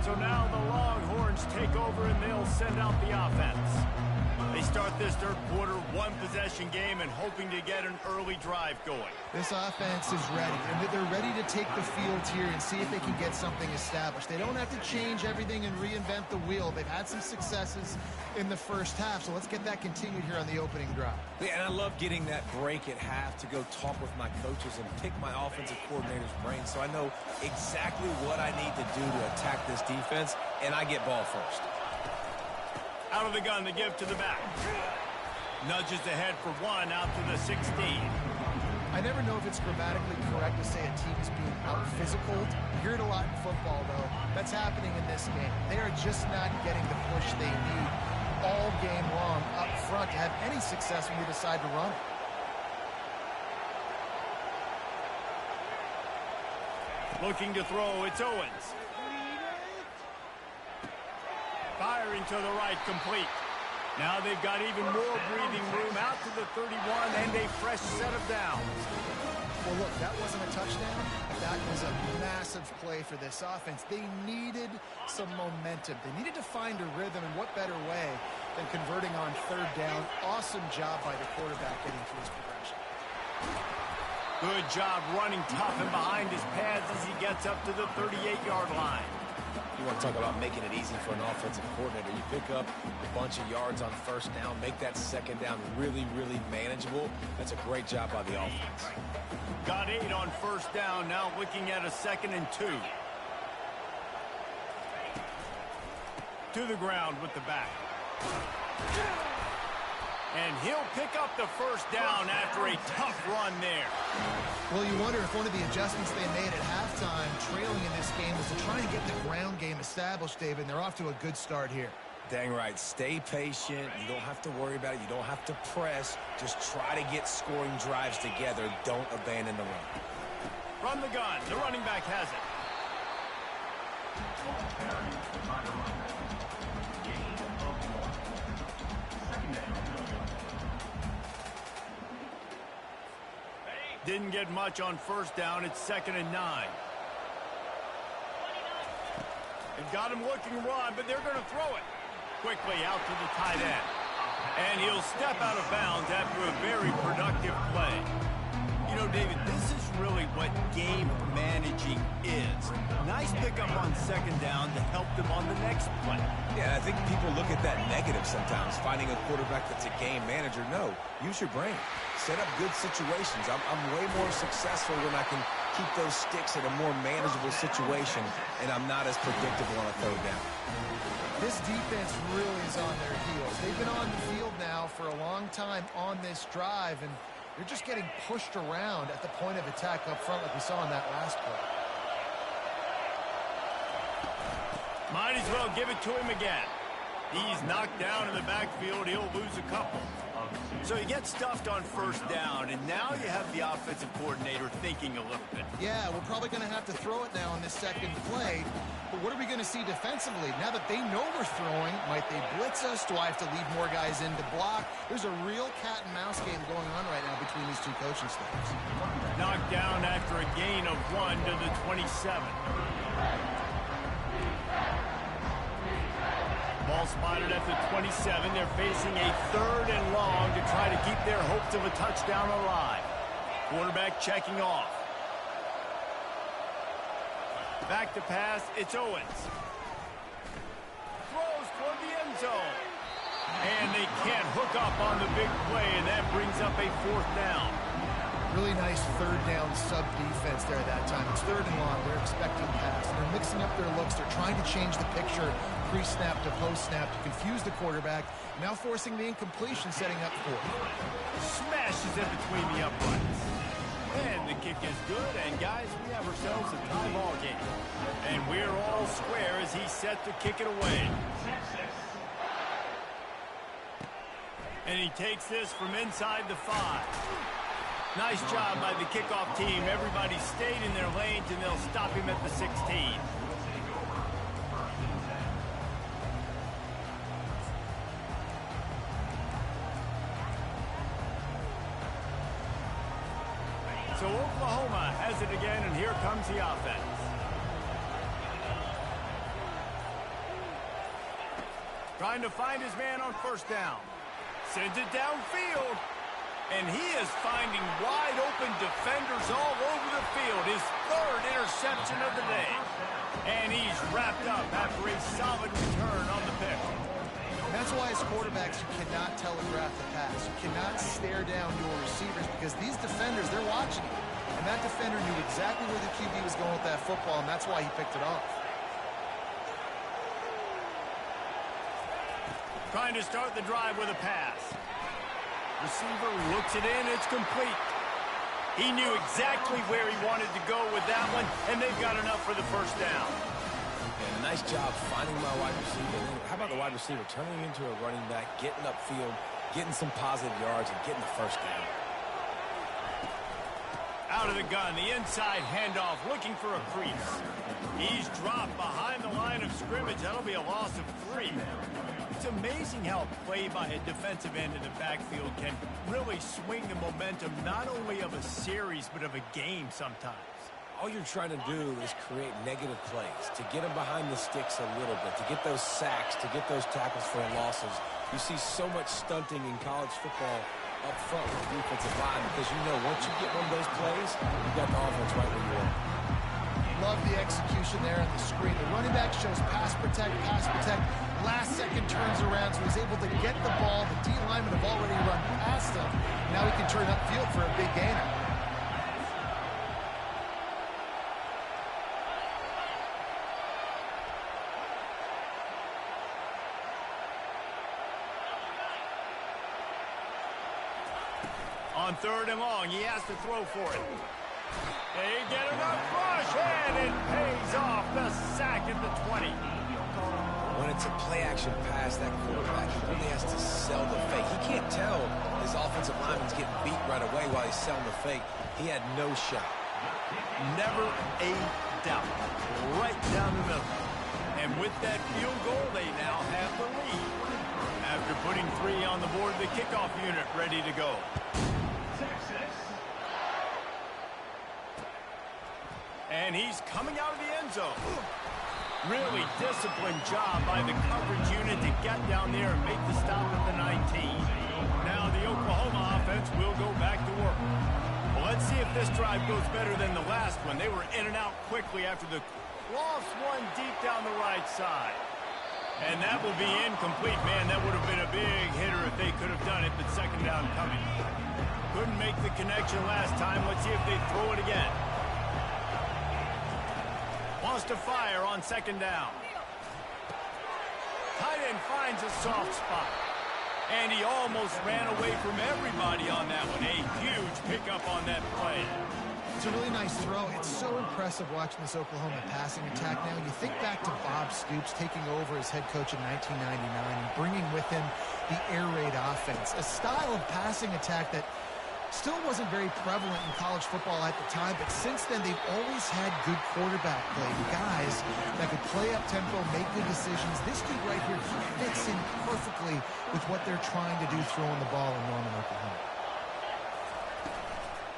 So now the Longhorns take over and they'll send out the offense. They start this third quarter, one-possession game, and hoping to get an early drive going. This offense is ready, and they're ready to take the field here and see if they can get something established. They don't have to change everything and reinvent the wheel. They've had some successes in the first half, so let's get that continued here on the opening drive. Yeah, and I love getting that break at half to go talk with my coaches and pick my offensive coordinator's brain so I know exactly what I need to do to attack this defense, and I get ball first. Out of the gun to give to the back. Nudges ahead for 1 out to the 16. I never know if it's grammatically correct to say a team is being out-physical. You hear it a lot in football, though. That's happening in this game. They are just not getting the push they need all game long up front to have any success when you decide to run it. Looking to throw, it's Owens. Firing to the right, complete. Now they've got even more breathing room out to the 31 and a fresh set of downs. Well, look, that wasn't a touchdown. That was a massive play for this offense. They needed some momentum. They needed to find a rhythm, and what better way than converting on third down. Awesome job by the quarterback getting through his progression. Good job running tough and behind his pads as he gets up to the 38-yard line. You want to talk about making it easy for an offensive coordinator. You pick up a bunch of yards on first down, make that second down really, really manageable. That's a great job by the offense. Got 8 on first down, now looking at a 2nd and 2. To the ground with the back. And he'll pick up the first down after a tough run there. Well, you wonder if one of the adjustments they made at halftime, trailing in this game, was to try and get the ground game established, David, and they're off to a good start here. Dang right. Stay patient. You don't have to worry about it. You don't have to press. Just try to get scoring drives together. Don't abandon the run. From the gun, the running back has it. Didn't get much on first down. It's 2nd and 9. They've got him looking to run, but they're going to throw it. Quickly out to the tight end. And he'll step out of bounds after a very productive play. You know, David, this is really what game managing is. Nice pickup on second down to help them on the next play. Yeah, I think people look at that negative sometimes, finding a quarterback that's a game manager. No, use your brain. Set up good situations. I'm way more successful when I can keep those sticks in a more manageable situation, and I'm not as predictable on a third down. This defense really is on their heels. They've been on the field now for a long time on this drive, and they're just getting pushed around at the point of attack up front like we saw in that last play. Might as well give it to him again. He's knocked down in the backfield. He'll lose a couple. So he gets stuffed on first down, and now you have the offensive coordinator thinking a little bit. Yeah, we're probably going to have to throw it now in this second play. But what are we going to see defensively? Now that they know we're throwing, might they blitz us? Do I have to leave more guys in to block? There's a real cat and mouse game going on right now between these two coaching staffs. Knocked down after a gain of 1 to the 27. Ball spotted at the 27. They're facing a 3rd and long to try to keep their hopes of a touchdown alive. Quarterback checking off. Back to pass. It's Owens. Throws toward the end zone. And they can't hook up on the big play, and that brings up a 4th down. Really nice 3rd down sub defense there at that time. It's 3rd and long. They're expecting pass. They're mixing up their looks. They're trying to change the picture pre-snap to post-snap to confuse the quarterback. Now forcing the incompletion, setting up 4th. Smashes in between the uprights. And the kick is good. And, guys, we have ourselves a tie ball game. And we're all square as he's set to kick it away. And he takes this from inside the 5. Nice job by the kickoff team. Everybody stayed in their lanes, and they'll stop him at the 16. So Oklahoma has it again, and here comes the offense. Trying to find his man on first down. Sends it downfield. And he is finding wide-open defenders all over the field. His 3rd interception of the day. And he's wrapped up after a solid return on the pick. And that's why as quarterbacks, you cannot telegraph the pass. You cannot stare down your receivers because these defenders, they're watching you. And that defender knew exactly where the QB was going with that football, and that's why he picked it off. Trying to start the drive with a pass. Receiver looks it in. It's complete. He knew exactly where he wanted to go with that one, and they've got enough for the first down. And a nice job finding my wide receiver. How about the wide receiver turning into a running back, getting upfield, getting some positive yards, and getting the first down. Out of the gun, the inside handoff, looking for a crease. He's dropped behind the line of scrimmage. That'll be a loss of 3. It's amazing how a play by a defensive end in the backfield can really swing the momentum not only of a series but of a game sometimes. All you're trying to do is create negative plays, to get them behind the sticks a little bit, to get those sacks, to get those tackles for losses. You see so much stunting in college football up front with the defensive line because you know once you get one of those plays, you've got the offense right where you are. Love the execution there on the screen. The running back shows pass protect, pass protect. Last second turns around, so he's able to get the ball. The D linemen have already run past him. Now he can turn upfield for a big gainer. On 3rd and long, he has to throw for it. They get enough rush, and it pays off the sack at the 20. When it's a play-action pass, that quarterback really has to sell the fake. He can't tell his offensive lineman's getting beat right away while he's selling the fake. He had no shot. Never a doubt. Right down the middle. And with that field goal, they now have the lead. After putting 3 on the board, the kickoff unit ready to go. And he's coming out of the end zone. Really disciplined job by the coverage unit to get down there and make the stop at the 19. Now the Oklahoma offense will go back to work. Well, let's see if this drive goes better than the last one. They were in and out quickly after the lost one deep down the right side. And that will be incomplete. Man, that would have been a big hitter if they could have done it, but second down coming. Couldn't make the connection last time. Let's see if they throw it again. goes to fire on second down. Tight end finds a soft spot. And he almost ran away from everybody on that one. A huge pickup on that play. It's a really nice throw. It's so impressive watching this Oklahoma passing attack now. You think back to Bob Stoops taking over as head coach in 1999 and bringing with him the air raid offense, a style of passing attack that still wasn't very prevalent in college football at the time, but since then they've always had good quarterback play, guys that could play up tempo, make good decisions. This dude right here, he fits in perfectly with what they're trying to do throwing the ball in Norman, Oklahoma.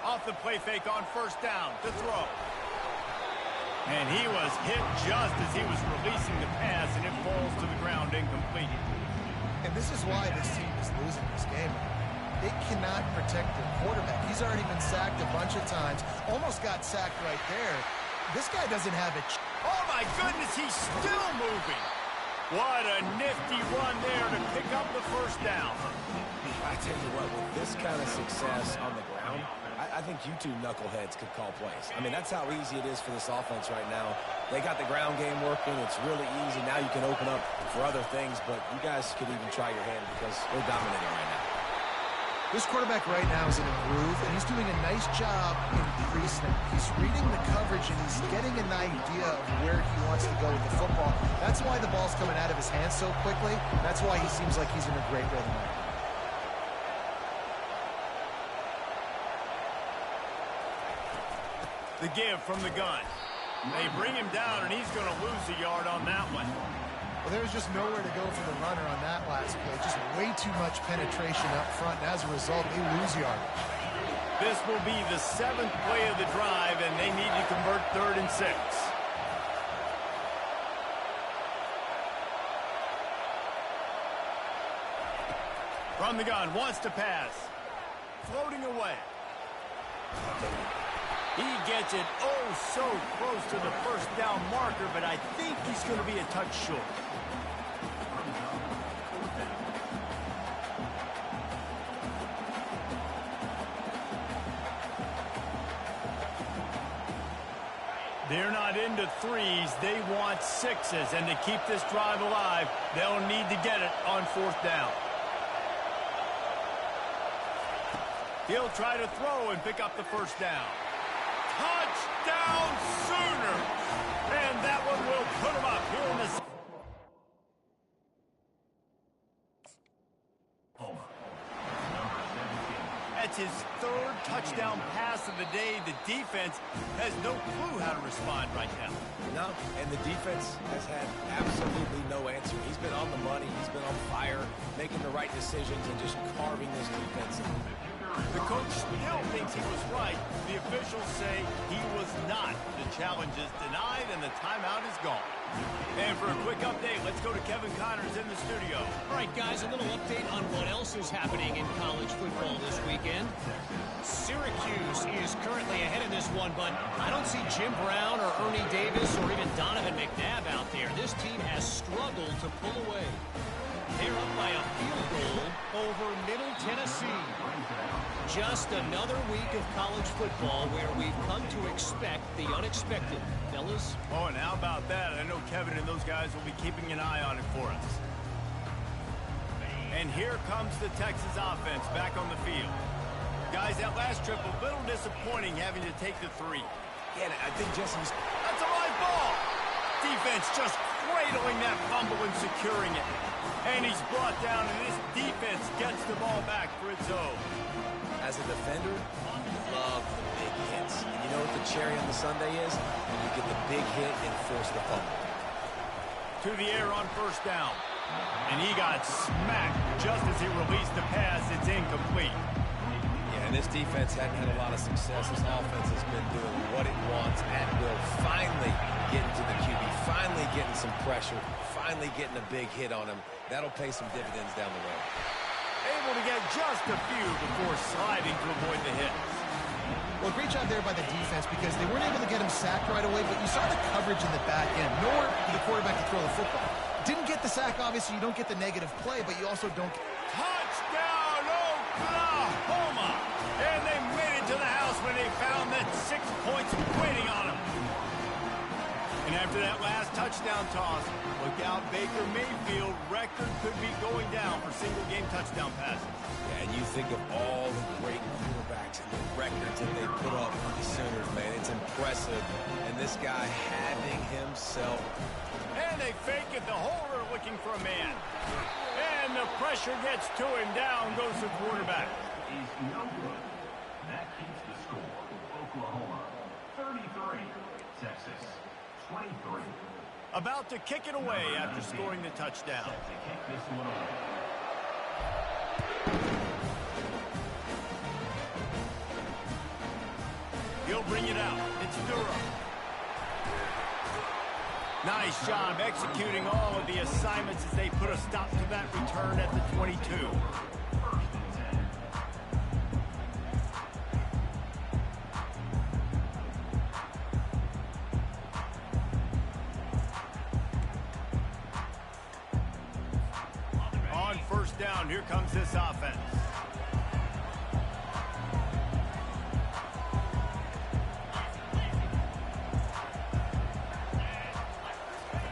Off the play fake on first down to throw. And he was hit just as he was releasing the pass, and it falls to the ground incomplete. And this is why this team is losing this game. They cannot protect their quarterback. He's already been sacked a bunch of times. Almost got sacked right there. This guy doesn't have it. Oh, my goodness, he's still moving. What a nifty run there to pick up the first down. I tell you what, with this kind of success on the ground, I think you two knuckleheads could call plays. I mean, that's how easy it is for this offense right now. They got the ground game working. It's really easy. Now you can open up for other things, but you guys could even try your hand because they're dominating right now. This quarterback right now is in a groove, and he's doing a nice job in pre-snap. He's reading the coverage, and he's getting an idea of where he wants to go with the football. That's why the ball's coming out of his hands so quickly. That's why he seems like he's in a great rhythm right now. The give from the gun. They bring him down, and he's going to lose a yard on that one. Well, there's just nowhere to go for the runner on that last play. Just way too much penetration up front, and as a result, they lose yardage. This will be the 7th play of the drive, and they need to convert 3rd and 6. From the gun, wants to pass. Floating away. He gets it so close to the first down marker, but I think he's going to be a touch short. They're not into 3s. They want 6s, and to keep this drive alive, they'll need to get it on 4th down. He'll try to throw and pick up the first down. Touchdown Sooners! And that one will put him up here in the... That's his 3rd touchdown pass of the day. The defense has no clue how to respond right now. No, and the defense has had absolutely no answer. He's been on the money. He's been on fire, making the right decisions and just carving this defense in. The coach still thinks he was right. The officials say he was not. The challenge is denied, and the timeout is gone. And for a quick update, let's go to Kevin Connors in the studio. All right, guys, a little update on what else is happening in college football this weekend. Syracuse is currently ahead in this one, but I don't see Jim Brown or Ernie Davis or even Donovan McNabb out there. This team has struggled to pull away. They're up by a field goal over Middle Tennessee. Just another week of college football where we've come to expect the unexpected. Fellas? Oh, and how about that? I know Kevin and those guys will be keeping an eye on it for us. And here comes the Texas offense back on the field. Guys, that last trip, a little disappointing having to take the 3. Yeah, I think Jesse's... That's a live ball! Defense just cradling that fumble and securing it. And he's brought down, and this defense gets the ball back for its own. As a defender, love the big hits. And you know what the cherry on the sundae is? When you get the big hit and force the fumble. To the air on first down. And he got smacked just as he released the pass. It's incomplete. Yeah, and this defense hadn't had a lot of success. This offense has been doing what it wants and will finally get into the QB. Finally getting some pressure. Finally getting a big hit on him. That'll pay some dividends down the road. Able to get just a few before sliding to avoid the hits. Well, great job there by the defense because they weren't able to get him sacked right away, but you saw the coverage in the back end. Nowhere for the quarterback to throw the football. Didn't get the sack, obviously. You don't get the negative play, but you also don't... Touchdown, Oklahoma! And they made it to the house when they found that 6 points waiting on them. And after that last touchdown toss, look out, Baker Mayfield record could be going down for single-game touchdown passes. Yeah, and you think of all the great quarterbacks and the records that they put up for the Sooners, man. It's impressive. And this guy having himself. And they fake it. The holder looking for a man. And the pressure gets to him. Down goes the quarterback. Is no good. That keeps the score. Oklahoma 33, Texas 23. About to kick it away after scoring the touchdown. Set to kick this one away. He'll bring it out. It's Durham. Nice job executing all of the assignments as they put a stop to that return at the 22. On first down, here comes this offense.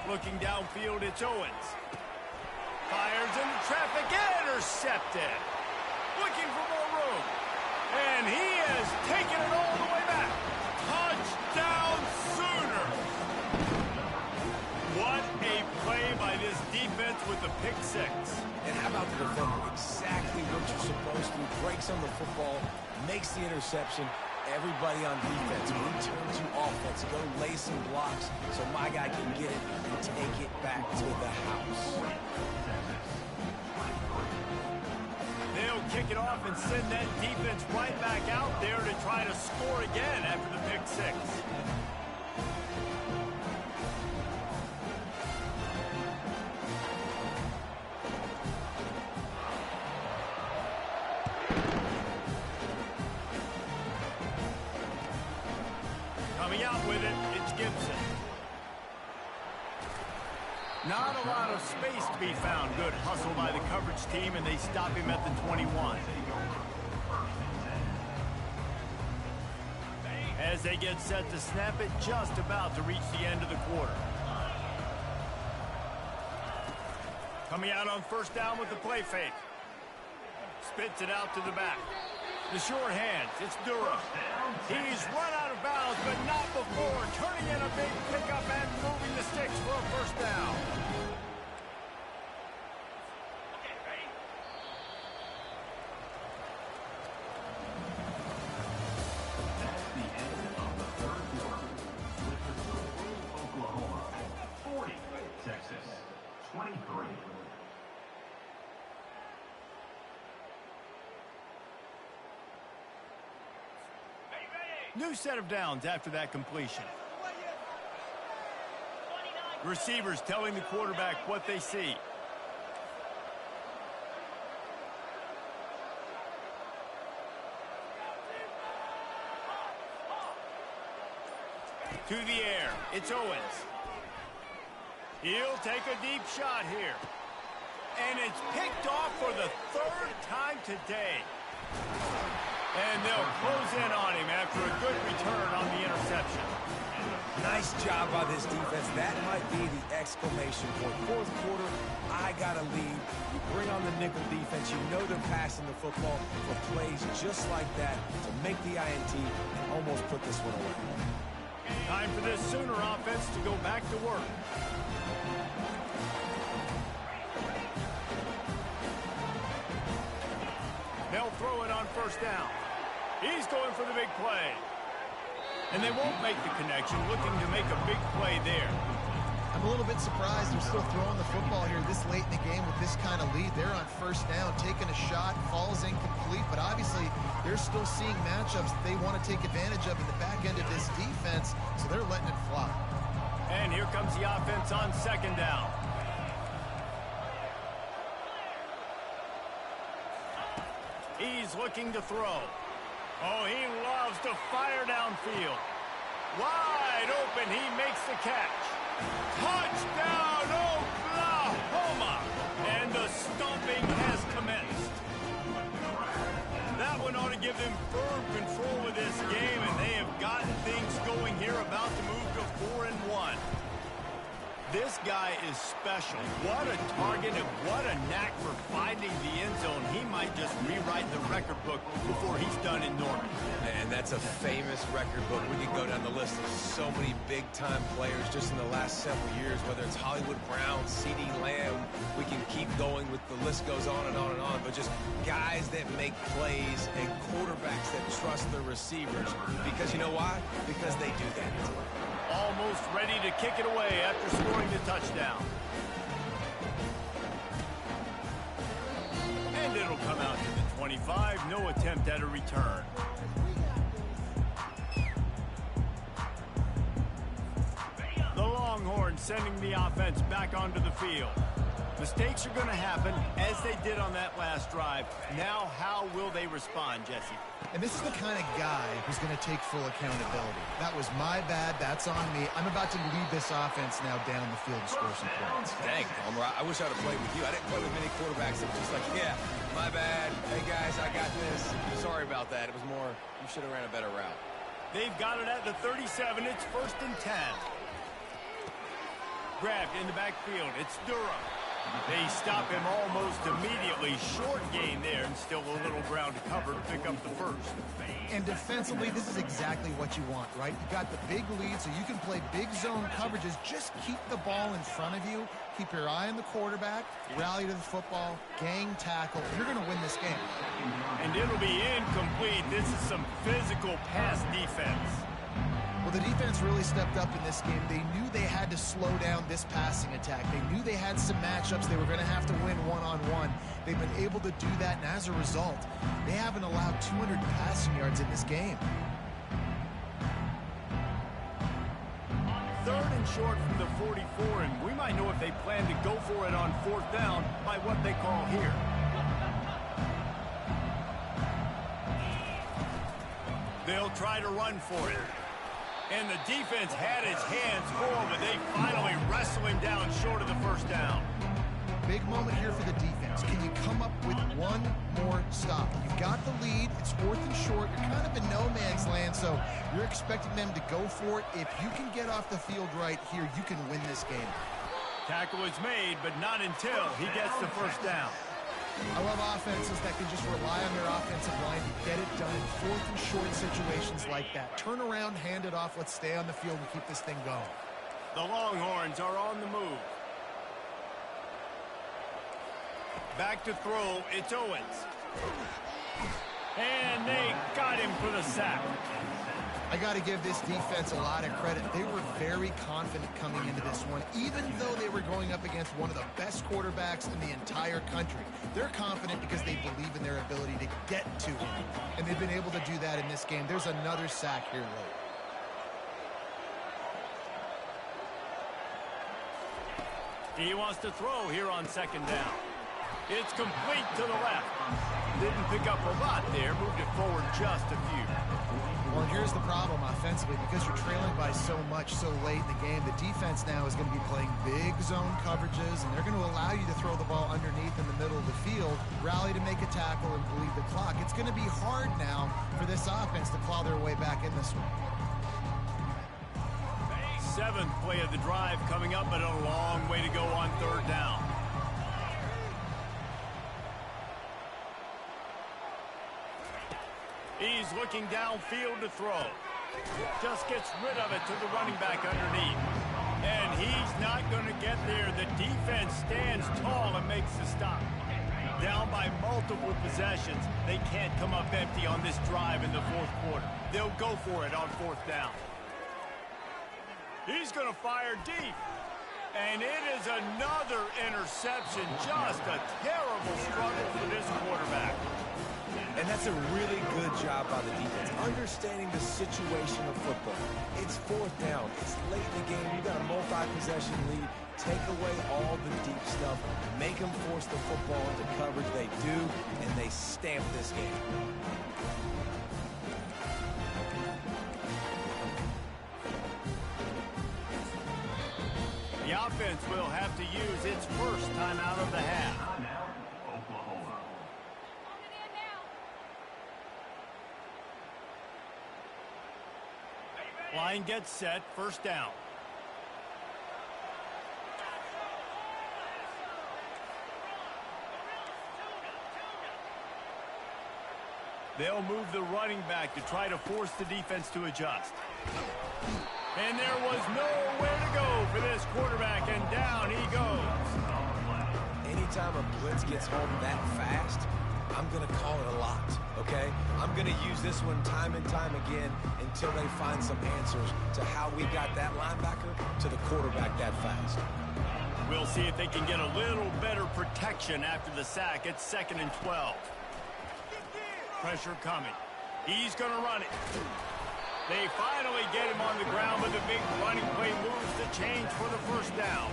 Looking downfield, it's Owens. Fires into traffic, intercepted. Looking for more room. And he has taken it all the way back. Touchdown Sooners. What a play by this defense with the pick six. And how about the defender? Exactly what you're supposed to. Breaks on the football, makes the interception. Everybody on defense, return to offense, go lay some blocks so my guy can get it and take it back to the house. They'll kick it off and send that defense right back out there to try to score again after the pick six. Coming out with it, it's Gibson. Not a lot of space to be found. Good hustle by the coverage team, and they stop him at the 21. As they get set to snap it, just about to reach the end of the quarter. Coming out on first down with the play fake. Spits it out to the back. The short hands, it's Durham. He's run out of bounds, but not before turning in a big pickup and moving the sticks for a first down. That's the end of the third quarter. With the score, Oklahoma 40, Texas 23. New set of downs after that completion. Receivers telling the quarterback what they see. To the air, it's Owens. He'll take a deep shot here. And it's picked off for the third time today. And they'll close in on him after a good return on the interception. Nice job by this defense. That might be the exclamation point. Fourth quarter, I got a lead. You bring on the nickel defense. You know they're passing the football for plays just like that to make the INT and almost put this one away. Time for this Sooner offense to go back to work. They'll throw it on first down. He's going for the big play. And they won't make the connection, looking to make a big play there. I'm a little bit surprised they're still throwing the football here this late in the game with this kind of lead. They're on first down, taking a shot, falls incomplete, but obviously they're still seeing matchups that they want to take advantage of in the back end of this defense, so they're letting it fly. And here comes the offense on second down. He's looking to throw. Oh, he loves to fire downfield. Wide open, he makes the catch. Touchdown, Oklahoma! And the stomping has commenced. That one ought to give them firm control of this game, and they have gotten things going here, about to move to 4-1. This guy is special. What a target and what a knack for finding the end zone. He might just rewrite the record book before he's done in Norman. And that's a famous record book. We could go down the list of so many big-time players just in the last several years, whether it's Hollywood Brown, CeeDee Lamb. We can keep going with the list goes on and on and on, but just guys that make plays and quarterbacks that trust their receivers. Because you know why? Because they do that. Almost ready to kick it away after scoring the touchdown. And it'll come out to the 25. No attempt at a return. The Longhorns sending the offense back onto the field. Mistakes are going to happen, as they did on that last drive. Now, how will they respond, Jesse? And this is the kind of guy who's going to take full accountability. That was my bad. That's on me. I'm about to lead this offense now down the field and score some points. Dang, Homer, I wish I would have played with you. I didn't play with many quarterbacks that were just like, yeah, my bad. Hey, guys, I got this. Sorry about that. It was more, you should have ran a better route. They've got it at the 37. It's 1st and 10. Grabbed in the backfield. It's Durham. They stop him almost immediately. Short gain there, and still a little ground to cover to pick up the first. And defensively, this is exactly what you want, right? You got the big lead, so you can play big zone coverages. Just keep the ball in front of you. Keep your eye on the quarterback. Rally to the football. Gang tackle. You're going to win this game. And it'll be incomplete. This is some physical pass defense. Well, the defense really stepped up in this game. They knew they had to slow down this passing attack. They knew they had some matchups they were going to have to win one-on-one. They've been able to do that, and as a result, they haven't allowed 200 passing yards in this game. 3rd and short from the 44, and we might know if they plan to go for it on 4th down by what they call here. They'll try to run for it. And the defense had its hands full, but they finally wrestle him down short of the 1st down. Big moment here for the defense. Can you come up with one more stop? You've got the lead. It's 4th and short. You're kind of in no man's land, so you're expecting them to go for it. If you can get off the field right here, you can win this game. Tackle is made, but not until he gets the 1st down. I love offenses that can just rely on their offensive line to get it done in 4th and short situations like that. Turn around, hand it off, let's stay on the field and keep this thing going. The Longhorns are on the move. Back to throw, it's Owens. And they got him for the sack. I got to give this defense a lot of credit. They were very confident coming into this one, even though they were going up against one of the best quarterbacks in the entire country. They're confident because they believe in their ability to get to him, and they've been able to do that in this game. There's another sack here late. He wants to throw here on 2nd down. It's complete to the left. Didn't pick up a lot there, moved it forward just a few. Well, here's the problem offensively. Because you're trailing by so much so late in the game, the defense now is going to be playing big zone coverages, and they're going to allow you to throw the ball underneath in the middle of the field, rally to make a tackle, and bleed the clock. It's going to be hard now for this offense to claw their way back in this one. 7th play of the drive coming up, but a long way to go on 3rd down. He's looking downfield to throw. Just gets rid of it to the running back underneath. And he's not going to get there. The defense stands tall and makes the stop. Down by multiple possessions. They can't come up empty on this drive in the 4th quarter. They'll go for it on 4th down. He's going to fire deep. And it is another interception. Just a terrible struggle for this quarterback. And that's a really good job by the defense, understanding the situation of football. It's 4th down. It's late in the game. You've got a multi-possession lead. Take away all the deep stuff. Make them force the football into coverage. They do, and they stamp this game. The offense will have to use its first timeout of the half. Oklahoma. Line gets set, 1st down. They'll move the running back to try to force the defense to adjust. And there was nowhere to go for this quarterback, and down he goes. Anytime a blitz gets home that fast, I'm going to call it a lot, okay? I'm going to use this one time and time again until they find some answers to how we got that linebacker to the quarterback that fast. We'll see if they can get a little better protection after the sack. It's 2nd and 12. Pressure coming. He's going to run it. They finally get him on the ground, but the big running play moves the change for the first down.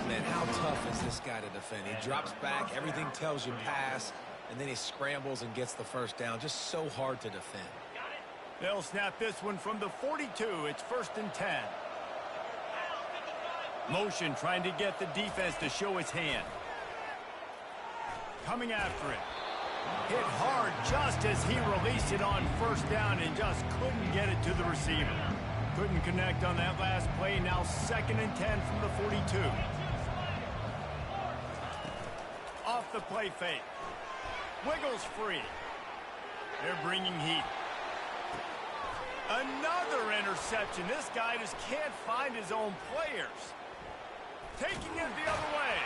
Man, how tough is this guy to defend? He drops back, everything tells you pass, and then he scrambles and gets the first down. Just so hard to defend. They'll snap this one from the 42. It's 1st and 10. Motion trying to get the defense to show its hand. Coming after it. Hit hard just as he released it on 1st down and just couldn't get it to the receiver. Couldn't connect on that last play. Now 2nd and 10 from the 42. Off the play fake. Wiggles free. They're bringing heat. Another interception. This guy just can't find his own players. Taking it the other way.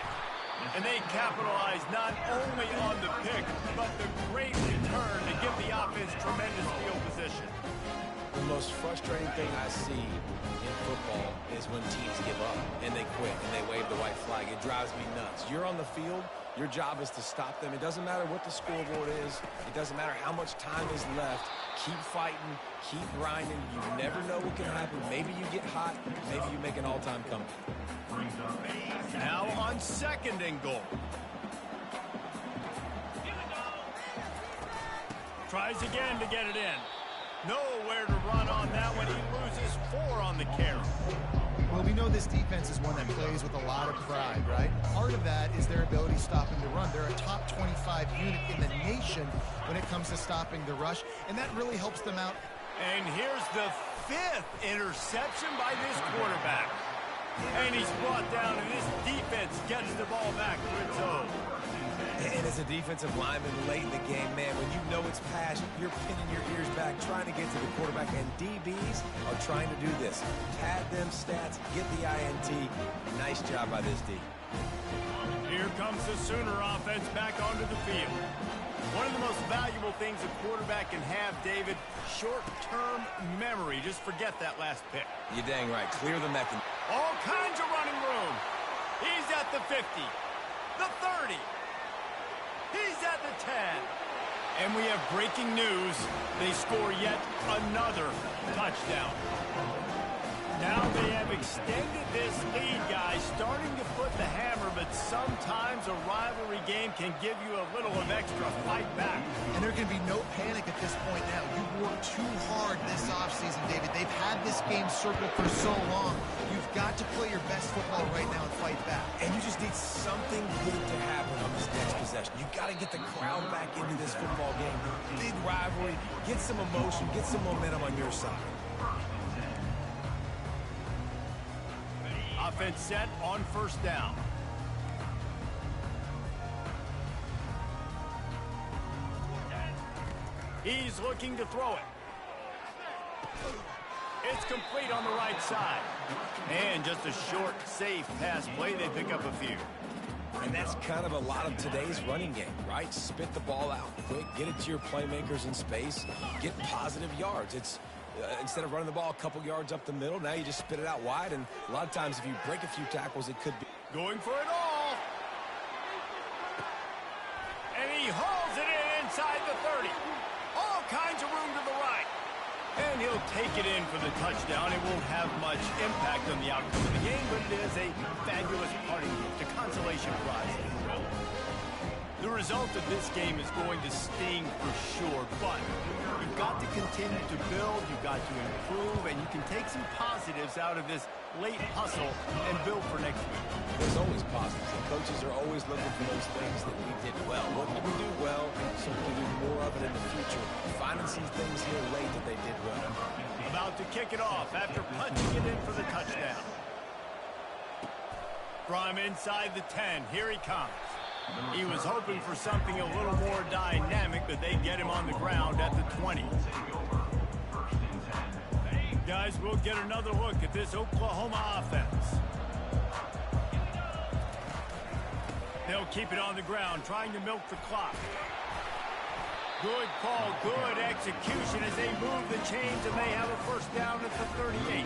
And they capitalize not only on the pick, but the great return to give the offense tremendous field position. The most frustrating thing I see in football is when teams give up and they quit and they wave the white flag. It drives me nuts. You're on the field. Your job is to stop them. It doesn't matter what the scoreboard is. It doesn't matter how much time is left. Keep fighting. Keep grinding. You never know what can happen. Maybe you get hot. Maybe you make an all-time comeback. Now on 2nd and goal. Tries again to get it in. Nowhere to run on that one. He loses 4 on the carry. Well, we know this defense is one that plays with a lot of pride, right? Part of that is their ability stopping the run. They're a top 25 unit in the nation when it comes to stopping the rush, and that really helps them out. And here's the 5th interception by this quarterback. And he's brought down, and this defense gets the ball back to its own. And as a defensive lineman late in the game, man, when you know it's past, you're pinning your ears back, trying to get to the quarterback, and DBs are trying to do this. Pad them stats, get the INT. Nice job by this D. Here comes the Sooner offense back onto the field. One of the most valuable things a quarterback can have, David, short-term memory. Just forget that last pick. You're dang right. Clear the mechanism. All kinds of running room. He's at the 50, the 30. He's at the 10. And we have breaking news. They score yet another touchdown. Now they have extended this lead, guys, starting to put the hammer, but sometimes a rivalry game can give you a little of extra fight back. And there can be no panic at this point now. You've worked too hard this offseason, David. They've had this game circled for so long. You've got to play your best football right now and fight back. And you just need something good to happen on this next possession. You've got to get the crowd back into this football game. Big rivalry. Get some emotion. Get some momentum on your side. Offense set on 1st down. He's looking to throw it. It's complete on the right side. And just a short, safe pass play. They pick up a few. And that's kind of a lot of today's running game, right? Spit the ball out quick, get it to your playmakers in space, get positive yards. It's instead of running the ball a couple yards up the middle, now you just spit it out wide, and a lot of times if you break a few tackles, it could be. Going for it all. And he hauls it in inside the 30. All kinds of room to the right. And he'll take it in for the touchdown. It won't have much impact on the outcome of the game, but it is a fabulous parting gift, a consolation prize. The result of this game is going to sting for sure, but you've got to continue to build, you've got to improve, and you can take some positives out of this late hustle and build for next week. There's always positives, and coaches are always looking for those things that we did well. What did we do well so we can do more of it in the future? Finding some things here late that they did well. About to kick it off after punching it in for the touchdown. From inside the 10, here he comes. He was hoping for something a little more dynamic, but they get him on the ground at the 20. Guys, we'll get another look at this Oklahoma offense. They'll keep it on the ground, trying to milk the clock. Good call, good execution as they move the chains, and they have a first down at the 38.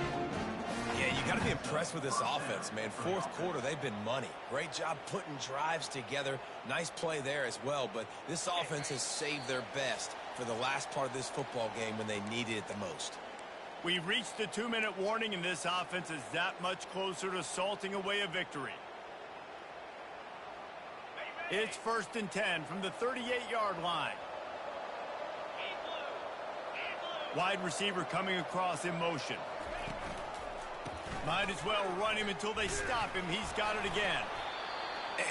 Yeah, you got to be impressed with this offense, man. Fourth quarter, they've been money. Great job putting drives together. Nice play there as well, but this offense has saved their best for the last part of this football game when they needed it the most. We've reached the 2-minute warning, and this offense is that much closer to salting away a victory. It's 1st and 10 from the 38-yard line. Wide receiver coming across in motion. Might as well run him until they stop him. He's got it again.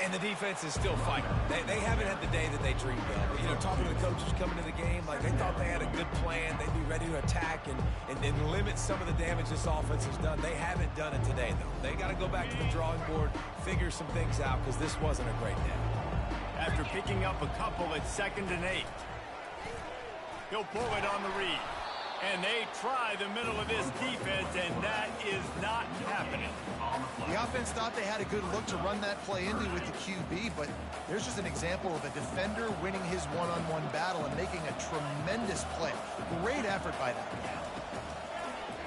And the defense is still fighting. They haven't had the day that they dreamed of. You know, talking to the coaches coming to the game, like they thought they had a good plan. They'd be ready to attack and limit some of the damage this offense has done. They haven't done it today, though. They got to go back to the drawing board, figure some things out, because this wasn't a great day. After picking up a couple at 2nd and 8. He'll pull it on the read. And they try the middle of this defense, and that is not happening. The offense thought they had a good look to run that play into with the QB, but there's just an example of a defender winning his one-on-one battle and making a tremendous play. Great effort by that.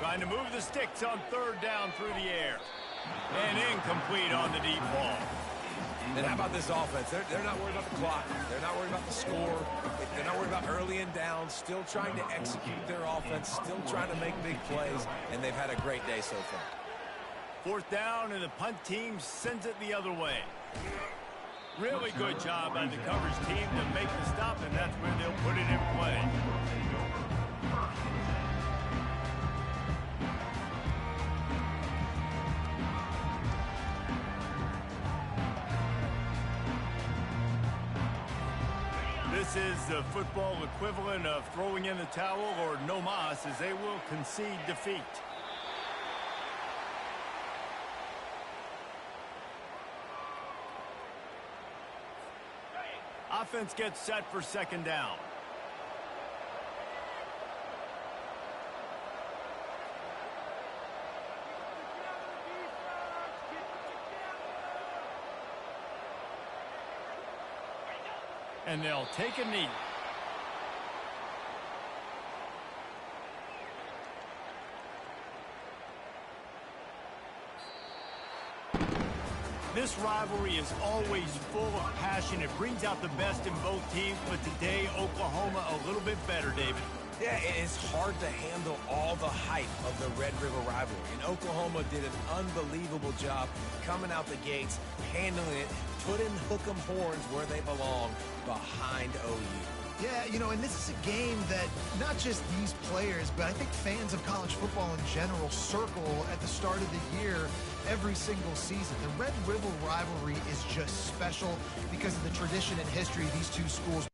Trying to move the sticks on 3rd down through the air. And incomplete on the deep ball. And how about this offense? They're not worried about the clock. They're not worried about the score. They're not worried about early and down. Still trying to execute their offense. Still trying to make big plays. And they've had a great day so far. 4th down, and the punt team sends it the other way. Really good job by the coverage team to make the stop, and that's where they'll put it in play. This is the football equivalent of throwing in the towel or no mas, as they will concede defeat. Offense gets set for 2nd down. And they'll take a knee. This rivalry is always full of passion. It brings out the best in both teams, but today, Oklahoma a little bit better, David. Yeah, it's hard to handle all the hype of the Red River rivalry. And Oklahoma did an unbelievable job coming out the gates, handling it, putting hook 'em horns where they belong, behind OU. Yeah, you know, and this is a game that not just these players, but I think fans of college football in general circle at the start of the year every single season. The Red River rivalry is just special because of the tradition and history these two schools